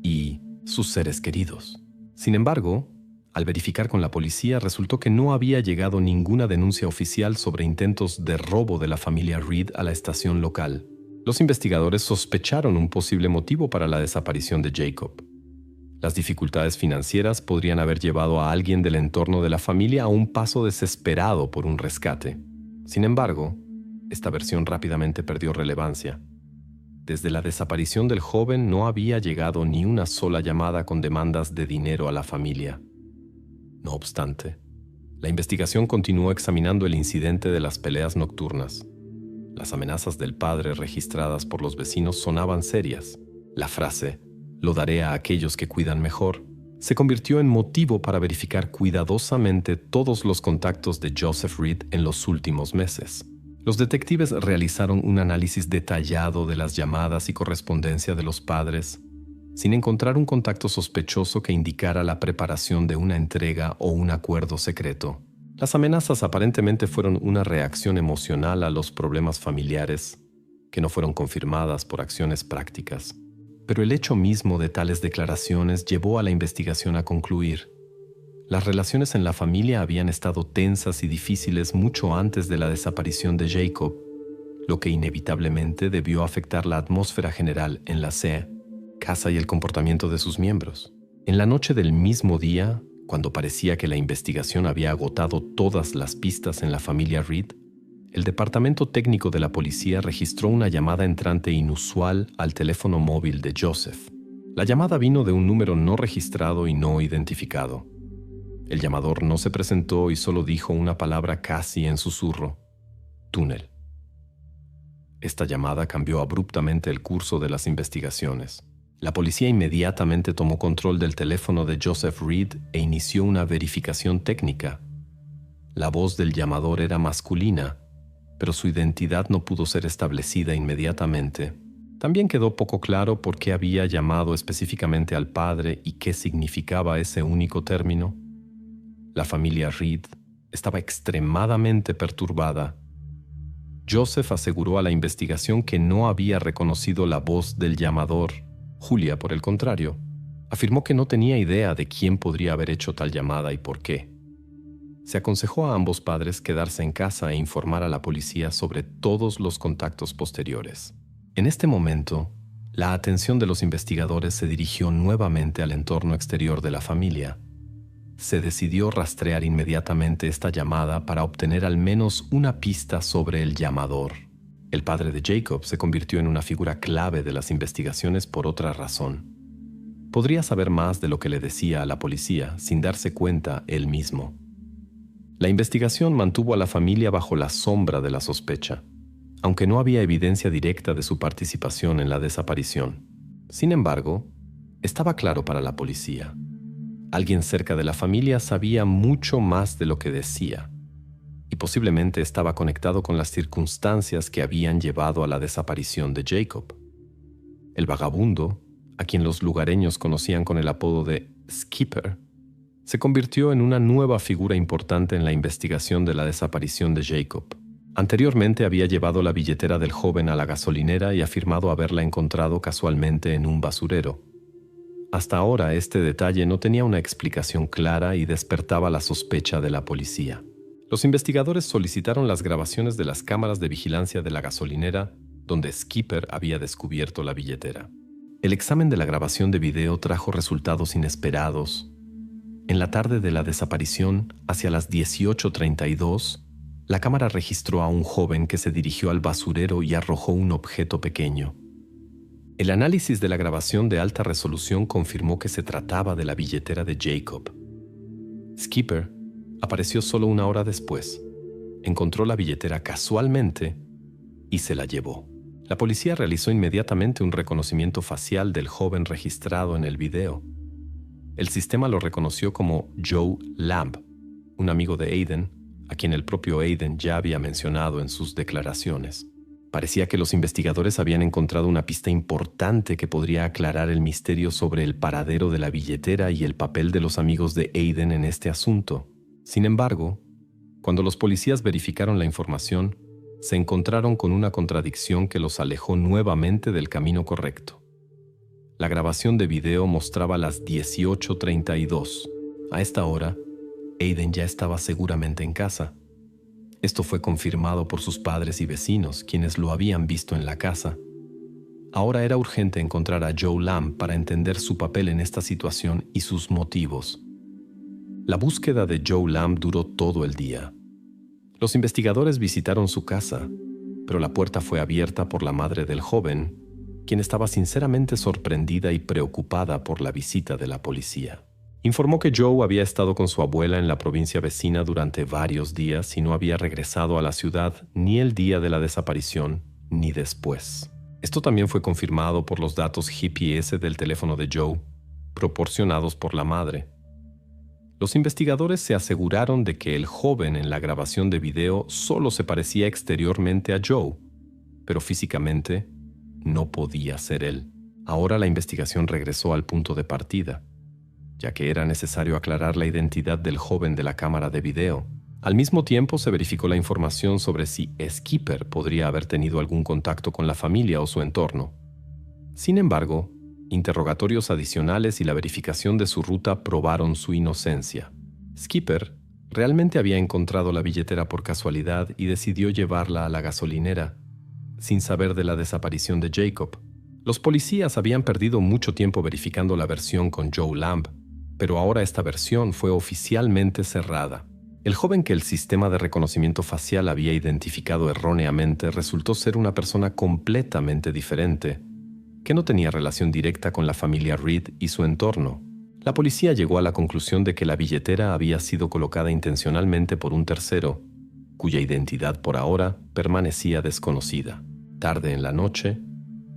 y sus seres queridos. Sin embargo, al verificar con la policía, resultó que no había llegado ninguna denuncia oficial sobre intentos de robo de la familia Reed a la estación local. Los investigadores sospecharon un posible motivo para la desaparición de Jacob. Las dificultades financieras podrían haber llevado a alguien del entorno de la familia a un paso desesperado por un rescate. Sin embargo, esta versión rápidamente perdió relevancia. Desde la desaparición del joven no había llegado ni una sola llamada con demandas de dinero a la familia. No obstante, la investigación continuó examinando el incidente de las peleas nocturnas. Las amenazas del padre registradas por los vecinos sonaban serias. La frase, "lo daré a aquellos que cuidan mejor", se convirtió en motivo para verificar cuidadosamente todos los contactos de Joseph Reed en los últimos meses. Los detectives realizaron un análisis detallado de las llamadas y correspondencia de los padres, sin encontrar un contacto sospechoso que indicara la preparación de una entrega o un acuerdo secreto. Las amenazas aparentemente fueron una reacción emocional a los problemas familiares, que no fueron confirmadas por acciones prácticas. Pero el hecho mismo de tales declaraciones llevó a la investigación a concluir. Las relaciones en la familia habían estado tensas y difíciles mucho antes de la desaparición de Jacob, lo que inevitablemente debió afectar la atmósfera general en la casa y el comportamiento de sus miembros. En la noche del mismo día, cuando parecía que la investigación había agotado todas las pistas en la familia Reed, el departamento técnico de la policía registró una llamada entrante inusual al teléfono móvil de Joseph. La llamada vino de un número no registrado y no identificado. El llamador no se presentó y solo dijo una palabra casi en susurro: túnel. Esta llamada cambió abruptamente el curso de las investigaciones. La policía inmediatamente tomó control del teléfono de Joseph Reed e inició una verificación técnica. La voz del llamador era masculina, pero su identidad no pudo ser establecida inmediatamente. También quedó poco claro por qué había llamado específicamente al padre y qué significaba ese único término. La familia Reed estaba extremadamente perturbada. Joseph aseguró a la investigación que no había reconocido la voz del llamador. Julia, por el contrario, afirmó que no tenía idea de quién podría haber hecho tal llamada y por qué. Se aconsejó a ambos padres quedarse en casa e informar a la policía sobre todos los contactos posteriores. En este momento, la atención de los investigadores se dirigió nuevamente al entorno exterior de la familia. Se decidió rastrear inmediatamente esta llamada para obtener al menos una pista sobre el llamador. El padre de Jacob se convirtió en una figura clave de las investigaciones por otra razón. Podría saber más de lo que le decía a la policía sin darse cuenta él mismo. La investigación mantuvo a la familia bajo la sombra de la sospecha, aunque no había evidencia directa de su participación en la desaparición. Sin embargo, estaba claro para la policía. Alguien cerca de la familia sabía mucho más de lo que decía, y posiblemente estaba conectado con las circunstancias que habían llevado a la desaparición de Jacob. El vagabundo, a quien los lugareños conocían con el apodo de Skipper, se convirtió en una nueva figura importante en la investigación de la desaparición de Jacob. Anteriormente había llevado la billetera del joven a la gasolinera y afirmado haberla encontrado casualmente en un basurero. Hasta ahora este detalle no tenía una explicación clara y despertaba la sospecha de la policía. Los investigadores solicitaron las grabaciones de las cámaras de vigilancia de la gasolinera donde Skipper había descubierto la billetera. El examen de la grabación de video trajo resultados inesperados. En la tarde de la desaparición, hacia las 18:32, la cámara registró a un joven que se dirigió al basurero y arrojó un objeto pequeño. El análisis de la grabación de alta resolución confirmó que se trataba de la billetera de Jacob. Skipper apareció solo una hora después, encontró la billetera casualmente y se la llevó. La policía realizó inmediatamente un reconocimiento facial del joven registrado en el video. El sistema lo reconoció como Joe Lamb, un amigo de Aiden, a quien el propio Aiden ya había mencionado en sus declaraciones. Parecía que los investigadores habían encontrado una pista importante que podría aclarar el misterio sobre el paradero de la billetera y el papel de los amigos de Aiden en este asunto. Sin embargo, cuando los policías verificaron la información, se encontraron con una contradicción que los alejó nuevamente del camino correcto. La grabación de video mostraba las 18:32. A esta hora, Aiden ya estaba seguramente en casa. Esto fue confirmado por sus padres y vecinos, quienes lo habían visto en la casa. Ahora era urgente encontrar a Joe Lamb para entender su papel en esta situación y sus motivos. La búsqueda de Joe Lamb duró todo el día. Los investigadores visitaron su casa, pero la puerta fue abierta por la madre del joven, quien estaba sinceramente sorprendida y preocupada por la visita de la policía. Informó que Joe había estado con su abuela en la provincia vecina durante varios días y no había regresado a la ciudad ni el día de la desaparición ni después. Esto también fue confirmado por los datos GPS del teléfono de Joe, proporcionados por la madre. Los investigadores se aseguraron de que el joven en la grabación de video solo se parecía exteriormente a Joe, pero físicamente no podía ser él. Ahora la investigación regresó al punto de partida, ya que era necesario aclarar la identidad del joven de la cámara de video. Al mismo tiempo se verificó la información sobre si Skipper podría haber tenido algún contacto con la familia o su entorno. Sin embargo, interrogatorios adicionales y la verificación de su ruta probaron su inocencia. Skipper realmente había encontrado la billetera por casualidad y decidió llevarla a la gasolinera, sin saber de la desaparición de Jacob. Los policías habían perdido mucho tiempo verificando la versión con Joe Lamb, pero ahora esta versión fue oficialmente cerrada. El joven que el sistema de reconocimiento facial había identificado erróneamente resultó ser una persona completamente diferente, que no tenía relación directa con la familia Reed y su entorno. La policía llegó a la conclusión de que la billetera había sido colocada intencionalmente por un tercero, cuya identidad por ahora permanecía desconocida. Tarde en la noche,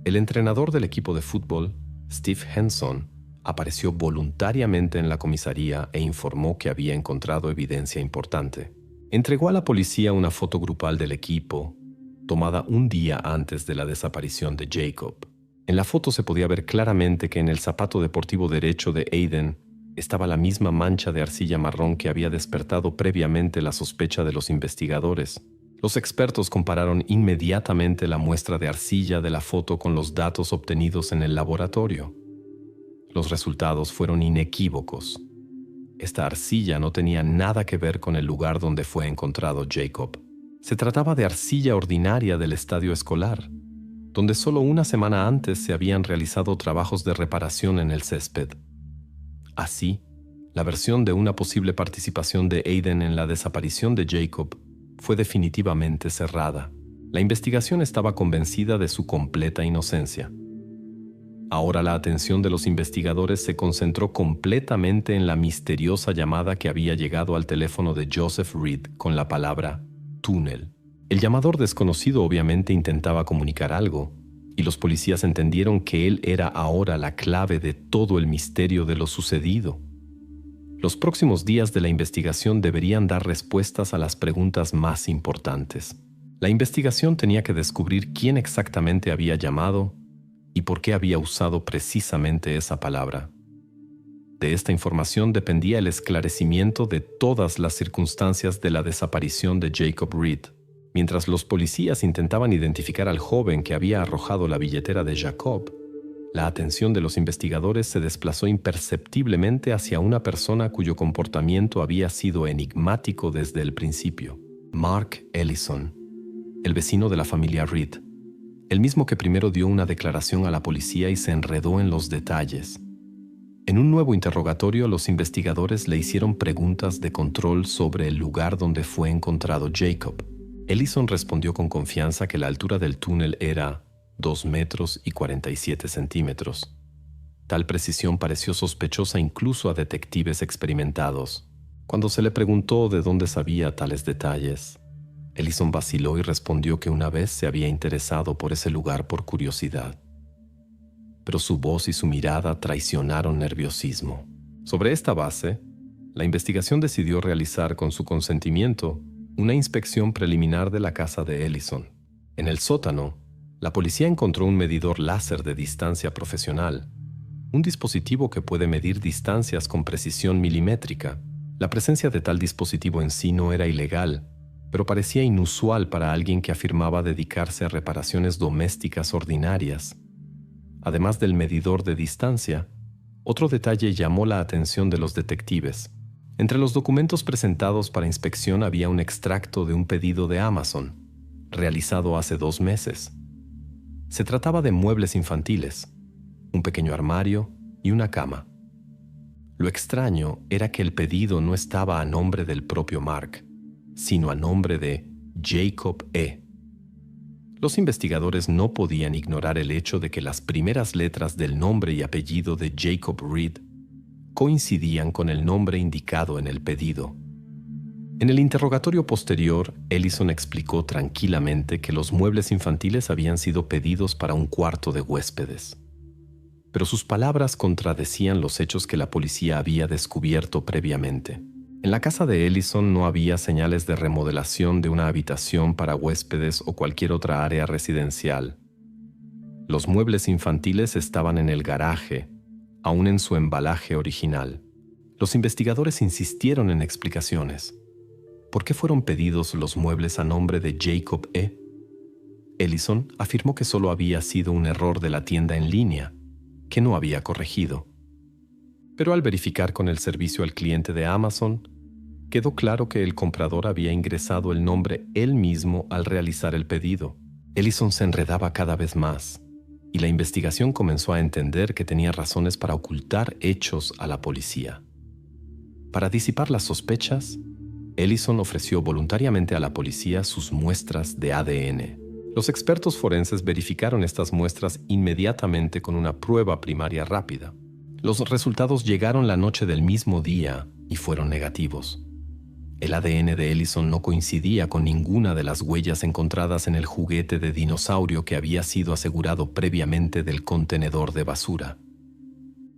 el entrenador del equipo de fútbol, Steve Henson, apareció voluntariamente en la comisaría e informó que había encontrado evidencia importante. Entregó a la policía una foto grupal del equipo, tomada un día antes de la desaparición de Jacob. En la foto se podía ver claramente que en el zapato deportivo derecho de Aiden estaba la misma mancha de arcilla marrón que había despertado previamente la sospecha de los investigadores. Los expertos compararon inmediatamente la muestra de arcilla de la foto con los datos obtenidos en el laboratorio. Los resultados fueron inequívocos. Esta arcilla no tenía nada que ver con el lugar donde fue encontrado Jacob. Se trataba de arcilla ordinaria del estadio escolar, donde solo una semana antes se habían realizado trabajos de reparación en el césped. Así, la versión de una posible participación de Aiden en la desaparición de Jacob fue definitivamente cerrada. La investigación estaba convencida de su completa inocencia. Ahora la atención de los investigadores se concentró completamente en la misteriosa llamada que había llegado al teléfono de Joseph Reed con la palabra túnel. El llamador desconocido obviamente intentaba comunicar algo, y los policías entendieron que él era ahora la clave de todo el misterio de lo sucedido. Los próximos días de la investigación deberían dar respuestas a las preguntas más importantes. La investigación tenía que descubrir quién exactamente había llamado y por qué había usado precisamente esa palabra. De esta información dependía el esclarecimiento de todas las circunstancias de la desaparición de Jacob Reed. Mientras los policías intentaban identificar al joven que había arrojado la billetera de Jacob, la atención de los investigadores se desplazó imperceptiblemente hacia una persona cuyo comportamiento había sido enigmático desde el principio. Mark Ellison, el vecino de la familia Reed, el mismo que primero dio una declaración a la policía y se enredó en los detalles. En un nuevo interrogatorio, los investigadores le hicieron preguntas de control sobre el lugar donde fue encontrado Jacob. Ellison respondió con confianza que la altura del túnel era 2 metros y 47 centímetros. Tal precisión pareció sospechosa incluso a detectives experimentados. Cuando se le preguntó de dónde sabía tales detalles, Ellison vaciló y respondió que una vez se había interesado por ese lugar por curiosidad. Pero su voz y su mirada traicionaron nerviosismo. Sobre esta base, la investigación decidió realizar con su consentimiento una inspección preliminar de la casa de Ellison. En el sótano, la policía encontró un medidor láser de distancia profesional, un dispositivo que puede medir distancias con precisión milimétrica. La presencia de tal dispositivo en sí no era ilegal, pero parecía inusual para alguien que afirmaba dedicarse a reparaciones domésticas ordinarias. Además del medidor de distancia, otro detalle llamó la atención de los detectives. Entre los documentos presentados para inspección había un extracto de un pedido de Amazon, realizado hace 2 meses. Se trataba de muebles infantiles, un pequeño armario y una cama. Lo extraño era que el pedido no estaba a nombre del propio Mark, sino a nombre de Jacob E. Los investigadores no podían ignorar el hecho de que las primeras letras del nombre y apellido de Jacob Reed coincidían con el nombre indicado en el pedido. En el interrogatorio posterior, Ellison explicó tranquilamente que los muebles infantiles habían sido pedidos para un cuarto de huéspedes. Pero sus palabras contradecían los hechos que la policía había descubierto previamente. En la casa de Ellison no había señales de remodelación de una habitación para huéspedes o cualquier otra área residencial. Los muebles infantiles estaban en el garaje, aún en su embalaje original. Los investigadores insistieron en explicaciones. ¿Por qué fueron pedidos los muebles a nombre de Jacob E? Ellison afirmó que solo había sido un error de la tienda en línea, que no había corregido. Pero al verificar con el servicio al cliente de Amazon, quedó claro que el comprador había ingresado el nombre él mismo al realizar el pedido. Ellison se enredaba cada vez más, y la investigación comenzó a entender que tenía razones para ocultar hechos a la policía. Para disipar las sospechas, Ellison ofreció voluntariamente a la policía sus muestras de ADN. Los expertos forenses verificaron estas muestras inmediatamente con una prueba primaria rápida. Los resultados llegaron la noche del mismo día y fueron negativos. El ADN de Ellison no coincidía con ninguna de las huellas encontradas en el juguete de dinosaurio que había sido asegurado previamente del contenedor de basura.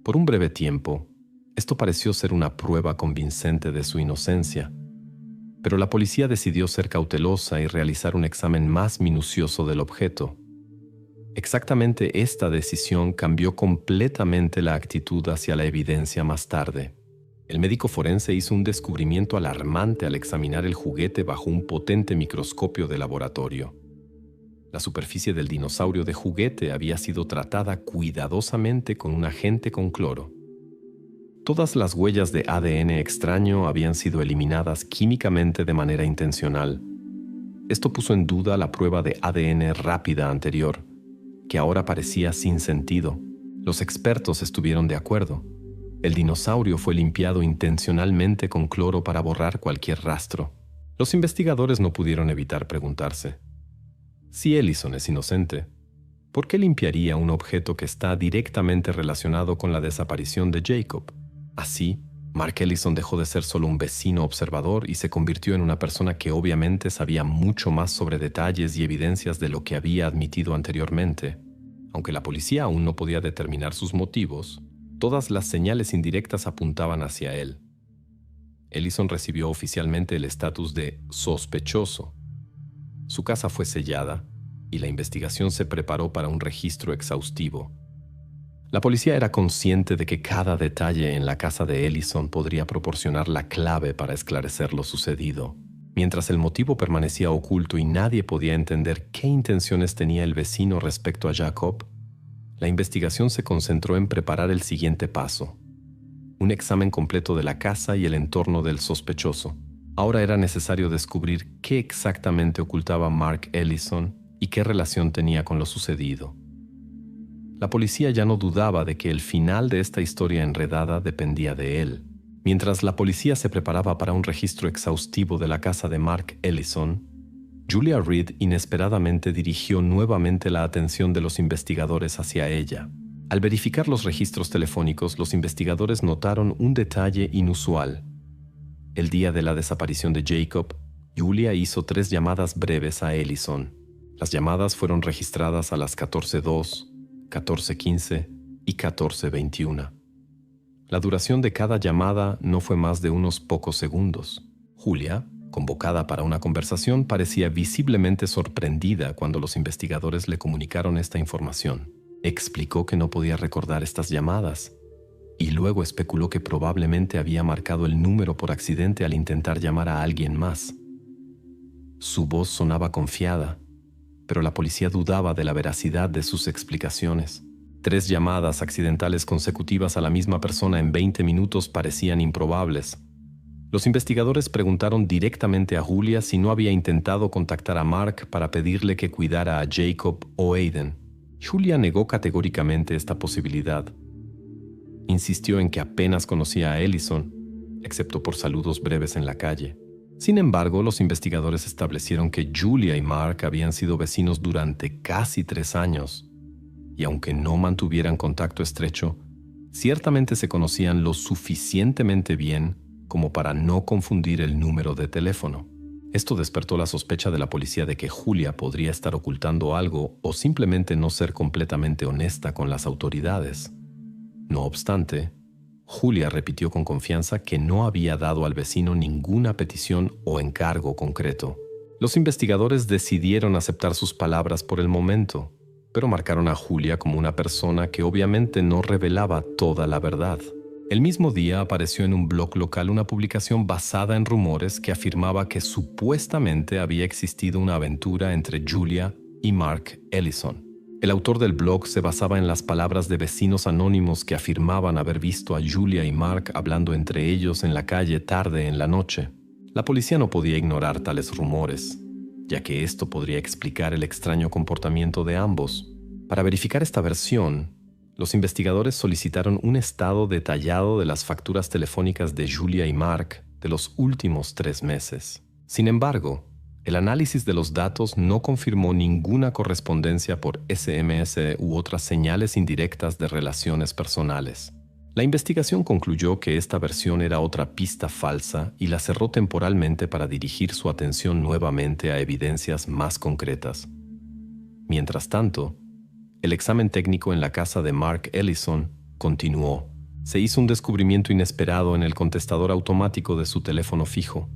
Por un breve tiempo, esto pareció ser una prueba convincente de su inocencia, pero la policía decidió ser cautelosa y realizar un examen más minucioso del objeto. Exactamente esta decisión cambió completamente la actitud hacia la evidencia más tarde. El médico forense hizo un descubrimiento alarmante al examinar el juguete bajo un potente microscopio de laboratorio. La superficie del dinosaurio de juguete había sido tratada cuidadosamente con un agente con cloro. Todas las huellas de ADN extraño habían sido eliminadas químicamente de manera intencional. Esto puso en duda la prueba de ADN rápida anterior, que ahora parecía sin sentido. Los expertos estuvieron de acuerdo. El dinosaurio fue limpiado intencionalmente con cloro para borrar cualquier rastro. Los investigadores no pudieron evitar preguntarse: si Ellison es inocente, ¿por qué limpiaría un objeto que está directamente relacionado con la desaparición de Jacob? Así, Mark Ellison dejó de ser solo un vecino observador y se convirtió en una persona que obviamente sabía mucho más sobre detalles y evidencias de lo que había admitido anteriormente. Aunque la policía aún no podía determinar sus motivos, todas las señales indirectas apuntaban hacia él. Ellison recibió oficialmente el estatus de sospechoso. Su casa fue sellada y la investigación se preparó para un registro exhaustivo. La policía era consciente de que cada detalle en la casa de Ellison podría proporcionar la clave para esclarecer lo sucedido. Mientras el motivo permanecía oculto y nadie podía entender qué intenciones tenía el vecino respecto a Jacob, la investigación se concentró en preparar el siguiente paso: un examen completo de la casa y el entorno del sospechoso. Ahora era necesario descubrir qué exactamente ocultaba Mark Ellison y qué relación tenía con lo sucedido. La policía ya no dudaba de que el final de esta historia enredada dependía de él. Mientras la policía se preparaba para un registro exhaustivo de la casa de Mark Ellison, Julia Reed inesperadamente dirigió nuevamente la atención de los investigadores hacia ella. Al verificar los registros telefónicos, los investigadores notaron un detalle inusual. El día de la desaparición de Jacob, Julia hizo 3 llamadas breves a Ellison. Las llamadas fueron registradas a las 14:02, 14:15 y 14:21. La duración de cada llamada no fue más de unos pocos segundos. Julia, convocada para una conversación, parecía visiblemente sorprendida cuando los investigadores le comunicaron esta información. Explicó que no podía recordar estas llamadas y luego especuló que probablemente había marcado el número por accidente al intentar llamar a alguien más. Su voz sonaba confiada, pero la policía dudaba de la veracidad de sus explicaciones. 3 llamadas accidentales consecutivas a la misma persona en 20 minutos parecían improbables. Los investigadores preguntaron directamente a Julia si no había intentado contactar a Mark para pedirle que cuidara a Jacob o Aiden. Julia negó categóricamente esta posibilidad. Insistió en que apenas conocía a Ellison, excepto por saludos breves en la calle. Sin embargo, los investigadores establecieron que Julia y Mark habían sido vecinos durante casi 3 años, y aunque no mantuvieran contacto estrecho, Ciertamente se conocían lo suficientemente bien como para no confundir el número de teléfono. Esto despertó la sospecha de la policía de que Julia podría estar ocultando algo o simplemente no ser completamente honesta con las autoridades. No obstante, Julia repitió con confianza que no había dado al vecino ninguna petición o encargo concreto. Los investigadores decidieron aceptar sus palabras por el momento, pero marcaron a Julia como una persona que obviamente no revelaba toda la verdad. El mismo día apareció en un blog local una publicación basada en rumores que afirmaba que supuestamente había existido una aventura entre Julia y Mark Ellison. El autor del blog se basaba en las palabras de vecinos anónimos que afirmaban haber visto a Julia y Mark hablando entre ellos en la calle tarde en la noche. La policía no podía ignorar tales rumores, ya que esto podría explicar el extraño comportamiento de ambos. Para verificar esta versión, los investigadores solicitaron un estado detallado de las facturas telefónicas de Julia y Mark de los últimos 3 meses. Sin embargo, el análisis de los datos no confirmó ninguna correspondencia por SMS u otras señales indirectas de relaciones personales. La investigación concluyó que esta versión era otra pista falsa y la cerró temporalmente para dirigir su atención nuevamente a evidencias más concretas. Mientras tanto, el examen técnico en la casa de Mark Ellison continuó. Se hizo un descubrimiento inesperado en el contestador automático de su teléfono fijo.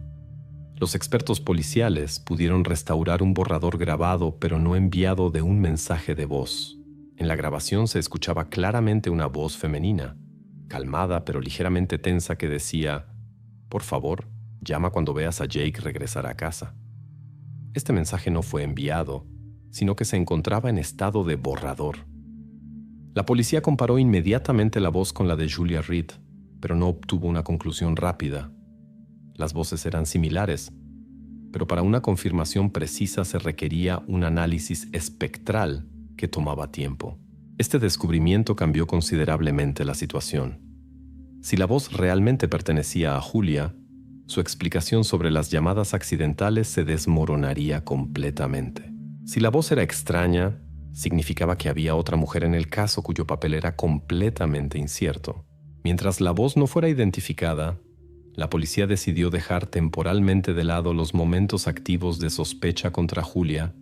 Los expertos policiales pudieron restaurar un borrador grabado pero no enviado de un mensaje de voz. En la grabación se escuchaba claramente una voz femenina, calmada pero ligeramente tensa, que decía: «Por favor, llama cuando veas a Jake regresar a casa». Este mensaje no fue enviado, sino que se encontraba en estado de borrador. La policía comparó inmediatamente la voz con la de Julia Reed, pero no obtuvo una conclusión rápida. Las voces eran similares, pero para una confirmación precisa se requería un análisis espectral que tomaba tiempo. Este descubrimiento cambió considerablemente la situación. Si la voz realmente pertenecía a Julia, su explicación sobre las llamadas accidentales se desmoronaría completamente. Si la voz era extraña, significaba que había otra mujer en el caso cuyo papel era completamente incierto. Mientras la voz no fuera identificada, la policía decidió dejar temporalmente de lado los momentos activos de sospecha contra Julia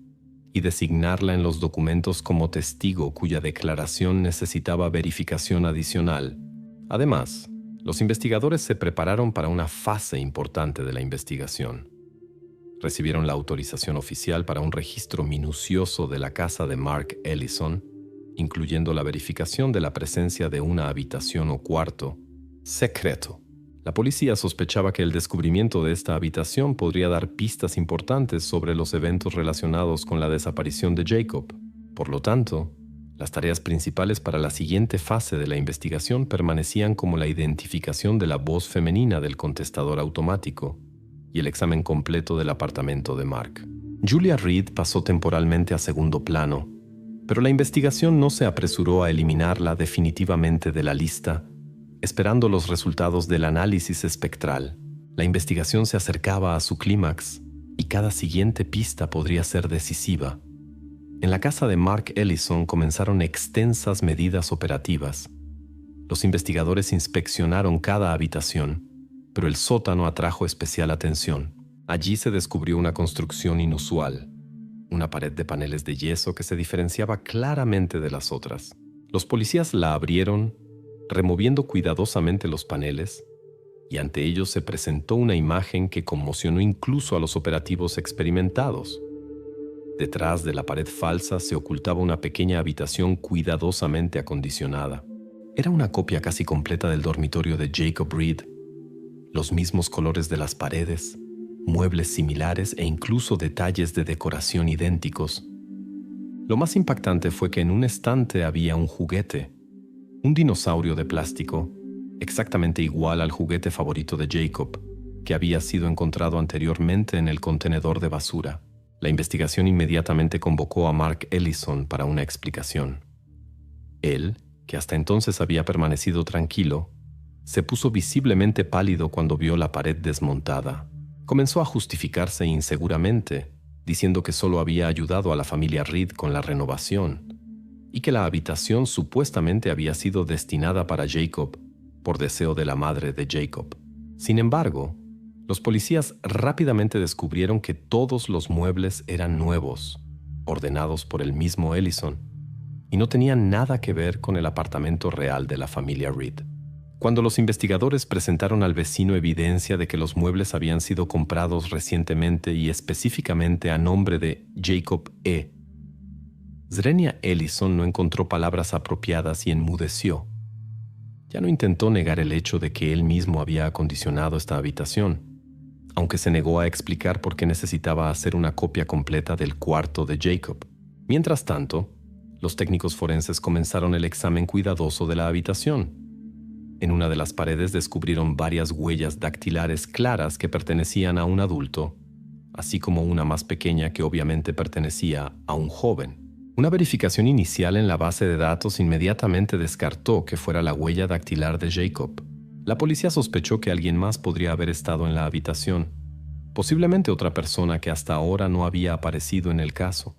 y designarla en los documentos como testigo cuya declaración necesitaba verificación adicional. Además, los investigadores se prepararon para una fase importante de la investigación. Recibieron la autorización oficial para un registro minucioso de la casa de Mark Ellison, incluyendo la verificación de la presencia de una habitación o cuarto secreto. La policía sospechaba que el descubrimiento de esta habitación podría dar pistas importantes sobre los eventos relacionados con la desaparición de Jacob. Por lo tanto, las tareas principales para la siguiente fase de la investigación permanecían como la identificación de la voz femenina del contestador automático y el examen completo del apartamento de Mark. Julia Reed pasó temporalmente a segundo plano, pero la investigación no se apresuró a eliminarla definitivamente de la lista, esperando los resultados del análisis espectral. La investigación se acercaba a su clímax y cada siguiente pista podría ser decisiva. En la casa de Mark Ellison comenzaron extensas medidas operativas. Los investigadores inspeccionaron cada habitación, pero el sótano atrajo especial atención. Allí se descubrió una construcción inusual, una pared de paneles de yeso que se diferenciaba claramente de las otras. Los policías la abrieron, removiendo cuidadosamente los paneles, y ante ellos se presentó una imagen que conmocionó incluso a los operativos experimentados. Detrás de la pared falsa se ocultaba una pequeña habitación cuidadosamente acondicionada. Era una copia casi completa del dormitorio de Jacob Reed. Los mismos colores de las paredes, muebles similares e incluso detalles de decoración idénticos. Lo más impactante fue que en un estante había un juguete, un dinosaurio de plástico, exactamente igual al juguete favorito de Jacob, que había sido encontrado anteriormente en el contenedor de basura. La investigación inmediatamente convocó a Mark Ellison para una explicación. Él, que hasta entonces había permanecido tranquilo, se puso visiblemente pálido cuando vio la pared desmontada. Comenzó a justificarse inseguramente, diciendo que solo había ayudado a la familia Reed con la renovación y que la habitación supuestamente había sido destinada para Jacob por deseo de la madre de Jacob. Sin embargo, los policías rápidamente descubrieron que todos los muebles eran nuevos, ordenados por el mismo Ellison, y no tenían nada que ver con el apartamento real de la familia Reed. Cuando los investigadores presentaron al vecino evidencia de que los muebles habían sido comprados recientemente y específicamente a nombre de Jacob E., Zrenia Ellison no encontró palabras apropiadas y enmudeció. Ya no intentó negar el hecho de que él mismo había acondicionado esta habitación, aunque se negó a explicar por qué necesitaba hacer una copia completa del cuarto de Jacob. Mientras tanto, los técnicos forenses comenzaron el examen cuidadoso de la habitación. En una de las paredes descubrieron varias huellas dactilares claras que pertenecían a un adulto, así como una más pequeña que obviamente pertenecía a un joven. Una verificación inicial en la base de datos inmediatamente descartó que fuera la huella dactilar de Jacob. La policía sospechó que alguien más podría haber estado en la habitación, posiblemente otra persona que hasta ahora no había aparecido en el caso.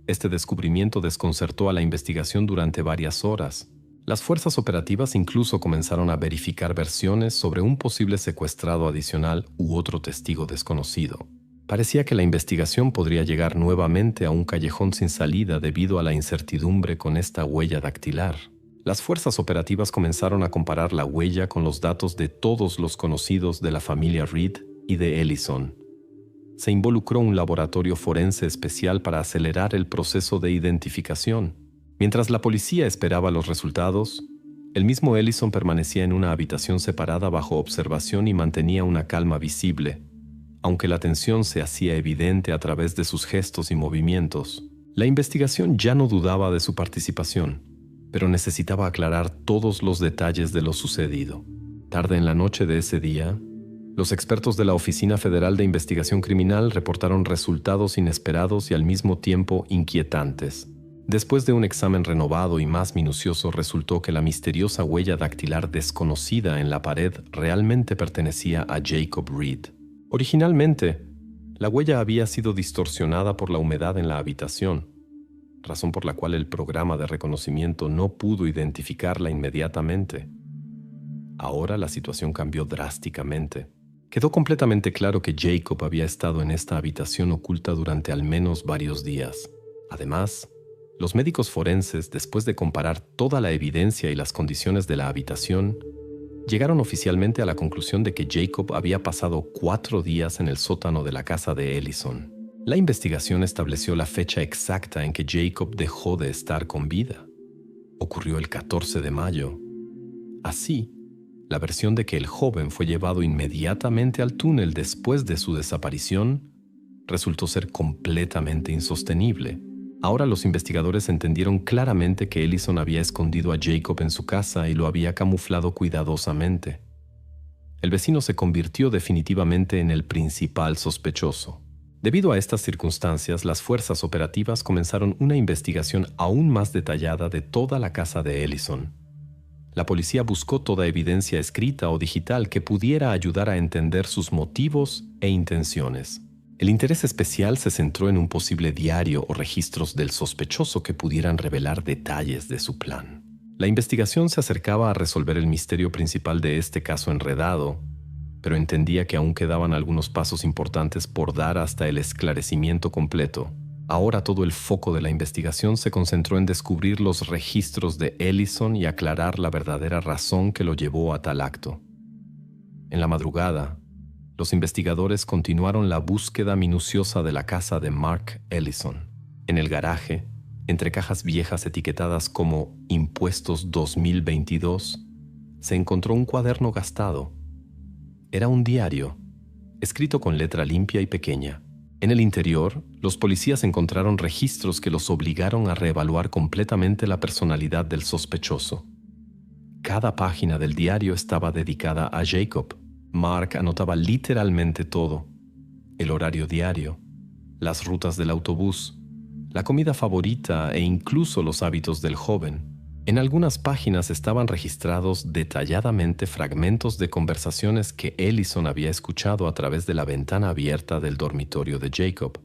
Este descubrimiento desconcertó a la investigación durante varias horas. Las fuerzas operativas incluso comenzaron a verificar versiones sobre un posible secuestrado adicional u otro testigo desconocido. Parecía que la investigación podría llegar nuevamente a un callejón sin salida debido a la incertidumbre con esta huella dactilar. Las fuerzas operativas comenzaron a comparar la huella con los datos de todos los conocidos de la familia Reed y de Ellison. Se involucró un laboratorio forense especial para acelerar el proceso de identificación. Mientras la policía esperaba los resultados, el mismo Ellison permanecía en una habitación separada bajo observación y mantenía una calma visible, aunque la tensión se hacía evidente a través de sus gestos y movimientos. La investigación ya no dudaba de su participación, pero necesitaba aclarar todos los detalles de lo sucedido. Tarde en la noche de ese día, los expertos de la Oficina Federal de Investigación Criminal reportaron resultados inesperados y al mismo tiempo inquietantes. Después de un examen renovado y más minucioso, resultó que la misteriosa huella dactilar desconocida en la pared realmente pertenecía a Jacob Reed. Originalmente, la huella había sido distorsionada por la humedad en la habitación, razón por la cual el programa de reconocimiento no pudo identificarla inmediatamente. Ahora la situación cambió drásticamente. Quedó completamente claro que Jacob había estado en esta habitación oculta durante al menos varios días. Además, los médicos forenses, después de comparar toda la evidencia y las condiciones de la habitación, llegaron oficialmente a la conclusión de que Jacob había pasado 4 días en el sótano de la casa de Ellison. La investigación estableció la fecha exacta en que Jacob dejó de estar con vida. Ocurrió el 14 de mayo. Así, la versión de que el joven fue llevado inmediatamente al túnel después de su desaparición resultó ser completamente insostenible. Ahora los investigadores entendieron claramente que Ellison había escondido a Jacob en su casa y lo había camuflado cuidadosamente. El vecino se convirtió definitivamente en el principal sospechoso. Debido a estas circunstancias, las fuerzas operativas comenzaron una investigación aún más detallada de toda la casa de Ellison. La policía buscó toda evidencia escrita o digital que pudiera ayudar a entender sus motivos e intenciones. El interés especial se centró en un posible diario o registros del sospechoso que pudieran revelar detalles de su plan. La investigación se acercaba a resolver el misterio principal de este caso enredado, pero entendía que aún quedaban algunos pasos importantes por dar hasta el esclarecimiento completo. Ahora todo el foco de la investigación se concentró en descubrir los registros de Ellison y aclarar la verdadera razón que lo llevó a tal acto. En la madrugada, los investigadores continuaron la búsqueda minuciosa de la casa de Mark Ellison. En el garaje, entre cajas viejas etiquetadas como Impuestos 2022, se encontró un cuaderno gastado. Era un diario, escrito con letra limpia y pequeña. En el interior, los policías encontraron registros que los obligaron a reevaluar completamente la personalidad del sospechoso. Cada página del diario estaba dedicada a Jacob. Mark anotaba literalmente todo: el horario diario, las rutas del autobús, la comida favorita e incluso los hábitos del joven. En algunas páginas estaban registrados detalladamente fragmentos de conversaciones que Ellison había escuchado a través de la ventana abierta del dormitorio de Jacob.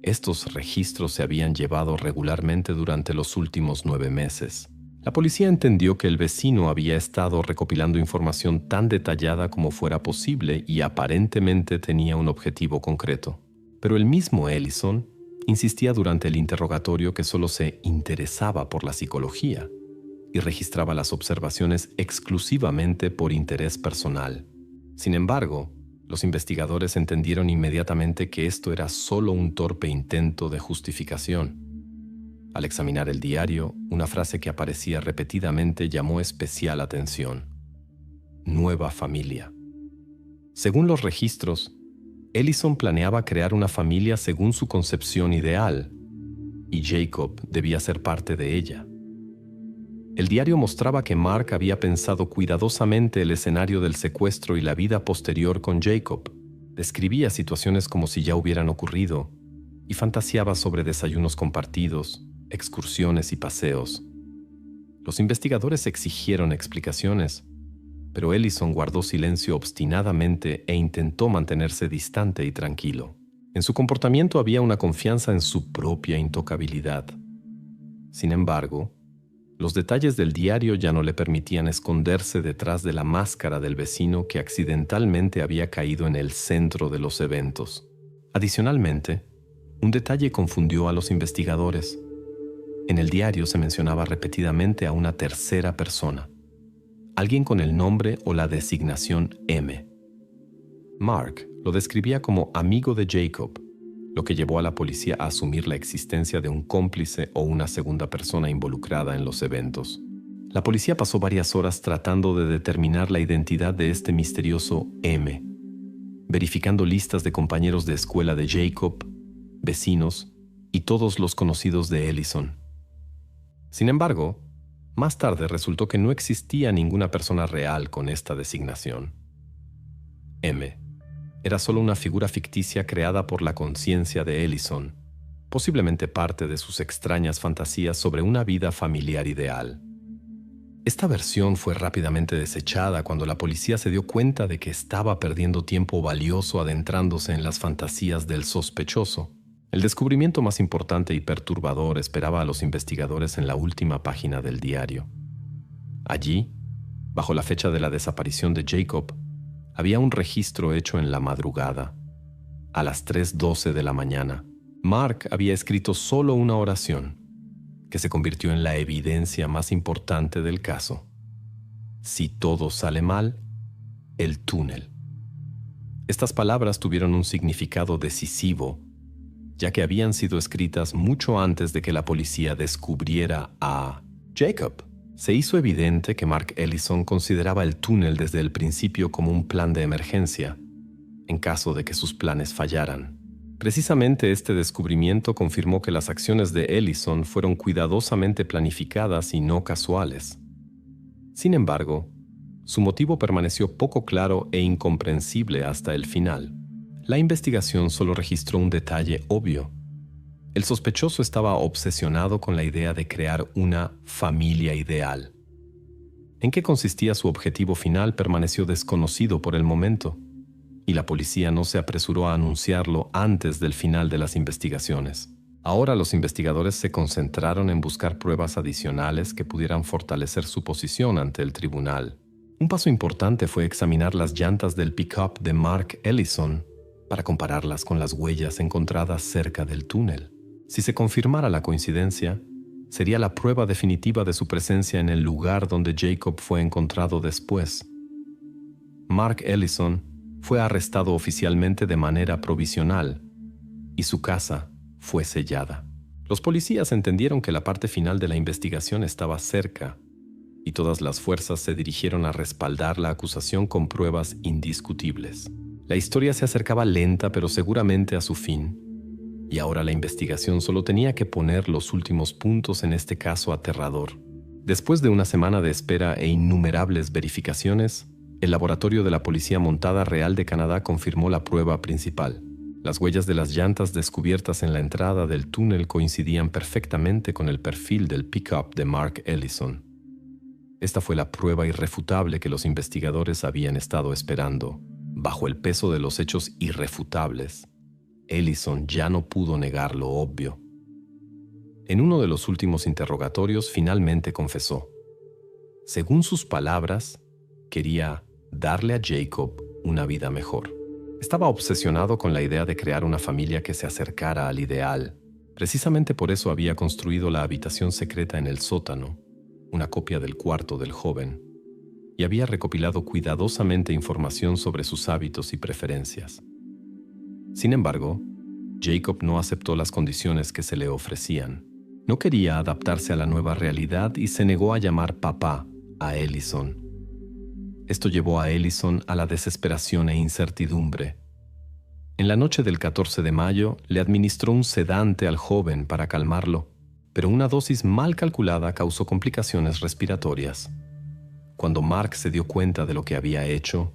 Estos registros se habían llevado regularmente durante los últimos 9 meses. La policía entendió que el vecino había estado recopilando información tan detallada como fuera posible y aparentemente tenía un objetivo concreto. Pero el mismo Ellison insistía durante el interrogatorio que solo se interesaba por la psicología y registraba las observaciones exclusivamente por interés personal. Sin embargo, los investigadores entendieron inmediatamente que esto era solo un torpe intento de justificación. Al examinar el diario, una frase que aparecía repetidamente llamó especial atención: nueva familia. Según los registros, Ellison planeaba crear una familia según su concepción ideal, y Jacob debía ser parte de ella. El diario mostraba que Mark había pensado cuidadosamente el escenario del secuestro y la vida posterior con Jacob. Describía situaciones como si ya hubieran ocurrido y fantaseaba sobre desayunos compartidos, excursiones y paseos. Los investigadores exigieron explicaciones, pero Ellison guardó silencio obstinadamente e intentó mantenerse distante y tranquilo. En su comportamiento había una confianza en su propia intocabilidad. Sin embargo, los detalles del diario ya no le permitían esconderse detrás de la máscara del vecino que accidentalmente había caído en el centro de los eventos. Adicionalmente, un detalle confundió a los investigadores. En el diario se mencionaba repetidamente a una tercera persona, alguien con el nombre o la designación M. Mark lo describía como amigo de Jacob, lo que llevó a la policía a asumir la existencia de un cómplice o una segunda persona involucrada en los eventos. La policía pasó varias horas tratando de determinar la identidad de este misterioso M, verificando listas de compañeros de escuela de Jacob, vecinos y todos los conocidos de Ellison. Sin embargo, más tarde resultó que no existía ninguna persona real con esta designación. M era solo una figura ficticia creada por la conciencia de Ellison, posiblemente parte de sus extrañas fantasías sobre una vida familiar ideal. Esta versión fue rápidamente desechada cuando la policía se dio cuenta de que estaba perdiendo tiempo valioso adentrándose en las fantasías del sospechoso. El descubrimiento más importante y perturbador esperaba a los investigadores en la última página del diario. Allí, bajo la fecha de la desaparición de Jacob, había un registro hecho en la madrugada. A las 3:12 de la mañana, Mark había escrito solo una oración, que se convirtió en la evidencia más importante del caso. Si todo sale mal, el túnel. Estas palabras tuvieron un significado decisivo, ya que habían sido escritas mucho antes de que la policía descubriera a Jacob. Se hizo evidente que Mark Ellison consideraba el túnel desde el principio como un plan de emergencia, en caso de que sus planes fallaran. Precisamente este descubrimiento confirmó que las acciones de Ellison fueron cuidadosamente planificadas y no casuales. Sin embargo, su motivo permaneció poco claro e incomprensible hasta el final. La investigación solo registró un detalle obvio. El sospechoso estaba obsesionado con la idea de crear una familia ideal. En qué consistía su objetivo final permaneció desconocido por el momento, y la policía no se apresuró a anunciarlo antes del final de las investigaciones. Ahora los investigadores se concentraron en buscar pruebas adicionales que pudieran fortalecer su posición ante el tribunal. Un paso importante fue examinar las llantas del pick-up de Mark Ellison para compararlas con las huellas encontradas cerca del túnel. Si se confirmara la coincidencia, sería la prueba definitiva de su presencia en el lugar donde Jacob fue encontrado después. Mark Ellison fue arrestado oficialmente de manera provisional y su casa fue sellada. Los policías entendieron que la parte final de la investigación estaba cerca y todas las fuerzas se dirigieron a respaldar la acusación con pruebas indiscutibles. La historia se acercaba lenta pero seguramente a su fin. Y ahora la investigación solo tenía que poner los últimos puntos en este caso aterrador. Después de una semana de espera e innumerables verificaciones, el laboratorio de la Policía Montada Real de Canadá confirmó la prueba principal. Las huellas de las llantas descubiertas en la entrada del túnel coincidían perfectamente con el perfil del pick-up de Mark Ellison. Esta fue la prueba irrefutable que los investigadores habían estado esperando. Bajo el peso de los hechos irrefutables, Ellison ya no pudo negar lo obvio. En uno de los últimos interrogatorios finalmente confesó. Según sus palabras, quería darle a Jacob una vida mejor. Estaba obsesionado con la idea de crear una familia que se acercara al ideal. Precisamente por eso había construido la habitación secreta en el sótano, una copia del cuarto del joven, y había recopilado cuidadosamente información sobre sus hábitos y preferencias. Sin embargo, Jacob no aceptó las condiciones que se le ofrecían. No quería adaptarse a la nueva realidad y se negó a llamar papá a Ellison. Esto llevó a Ellison a la desesperación e incertidumbre. En la noche del 14 de mayo le administró un sedante al joven para calmarlo, pero una dosis mal calculada causó complicaciones respiratorias. Cuando Mark se dio cuenta de lo que había hecho,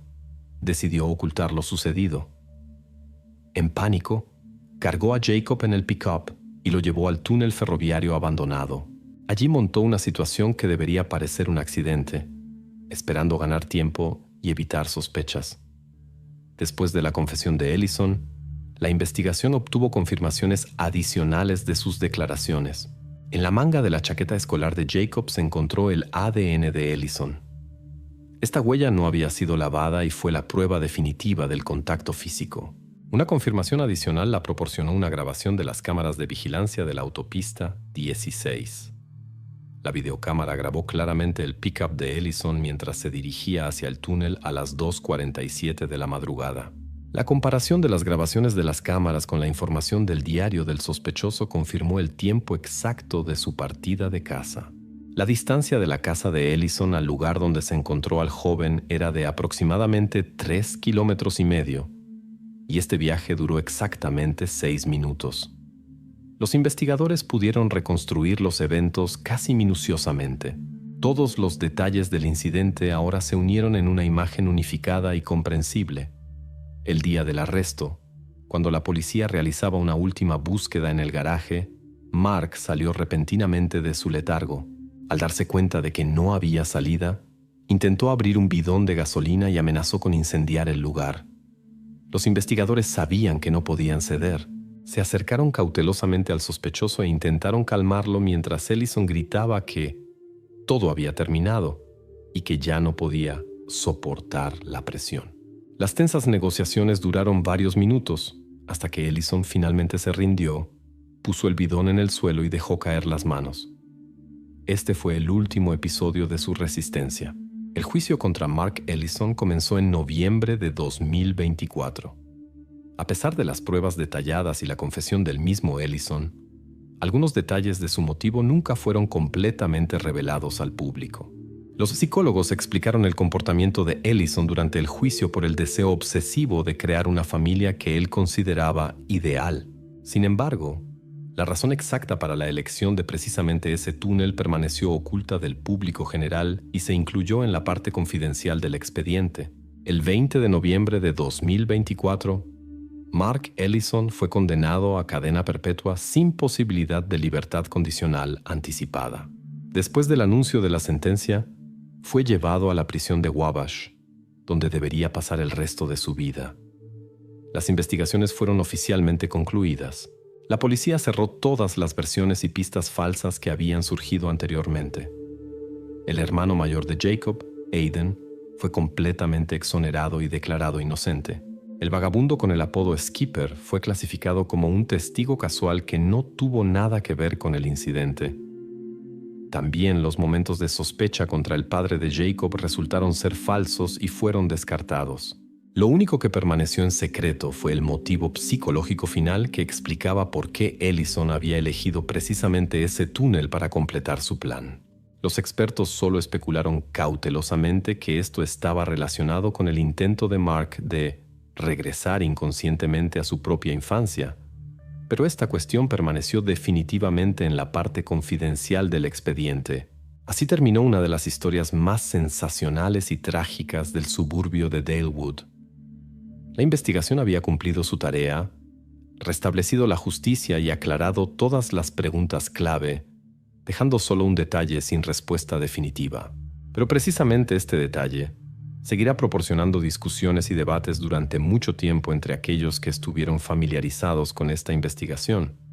decidió ocultar lo sucedido. En pánico, cargó a Jacob en el pick-up y lo llevó al túnel ferroviario abandonado. Allí montó una situación que debería parecer un accidente, esperando ganar tiempo y evitar sospechas. Después de la confesión de Ellison, la investigación obtuvo confirmaciones adicionales de sus declaraciones. En la manga de la chaqueta escolar de Jacob se encontró el ADN de Ellison. Esta huella no había sido lavada y fue la prueba definitiva del contacto físico. Una confirmación adicional la proporcionó una grabación de las cámaras de vigilancia de la autopista 16. La videocámara grabó claramente el pick-up de Ellison mientras se dirigía hacia el túnel a las 2:47 de la madrugada. La comparación de las grabaciones de las cámaras con la información del diario del sospechoso confirmó el tiempo exacto de su partida de casa. La distancia de la casa de Ellison al lugar donde se encontró al joven era de aproximadamente 3,5 kilómetros, y este viaje duró exactamente 6 minutos. Los investigadores pudieron reconstruir los eventos casi minuciosamente. Todos los detalles del incidente ahora se unieron en una imagen unificada y comprensible. El día del arresto, cuando la policía realizaba una última búsqueda en el garaje, Mark salió repentinamente de su letargo. Al darse cuenta de que no había salida, intentó abrir un bidón de gasolina y amenazó con incendiar el lugar. Los investigadores sabían que no podían ceder. Se acercaron cautelosamente al sospechoso e intentaron calmarlo mientras Ellison gritaba que todo había terminado y que ya no podía soportar la presión. Las tensas negociaciones duraron varios minutos, hasta que Ellison finalmente se rindió, puso el bidón en el suelo y dejó caer las manos. Este fue el último episodio de su resistencia. El juicio contra Mark Ellison comenzó en noviembre de 2024. A pesar de las pruebas detalladas y la confesión del mismo Ellison, algunos detalles de su motivo nunca fueron completamente revelados al público. Los psicólogos explicaron el comportamiento de Ellison durante el juicio por el deseo obsesivo de crear una familia que él consideraba ideal. Sin embargo, la razón exacta para la elección de precisamente ese túnel permaneció oculta del público general y se incluyó en la parte confidencial del expediente. El 20 de noviembre de 2024, Mark Ellison fue condenado a cadena perpetua sin posibilidad de libertad condicional anticipada. Después del anuncio de la sentencia, fue llevado a la prisión de Wabash, donde debería pasar el resto de su vida. Las investigaciones fueron oficialmente concluidas. La policía cerró todas las versiones y pistas falsas que habían surgido anteriormente. El hermano mayor de Jacob, Aiden, fue completamente exonerado y declarado inocente. El vagabundo con el apodo Skipper fue clasificado como un testigo casual que no tuvo nada que ver con el incidente. También los momentos de sospecha contra el padre de Jacob resultaron ser falsos y fueron descartados. Lo único que permaneció en secreto fue el motivo psicológico final que explicaba por qué Ellison había elegido precisamente ese túnel para completar su plan. Los expertos solo especularon cautelosamente que esto estaba relacionado con el intento de Mark de regresar inconscientemente a su propia infancia, pero esta cuestión permaneció definitivamente en la parte confidencial del expediente. Así terminó una de las historias más sensacionales y trágicas del suburbio de Dalewood. La investigación había cumplido su tarea, restablecido la justicia y aclarado todas las preguntas clave, dejando solo un detalle sin respuesta definitiva. Pero precisamente este detalle seguirá proporcionando discusiones y debates durante mucho tiempo entre aquellos que estuvieron familiarizados con esta investigación.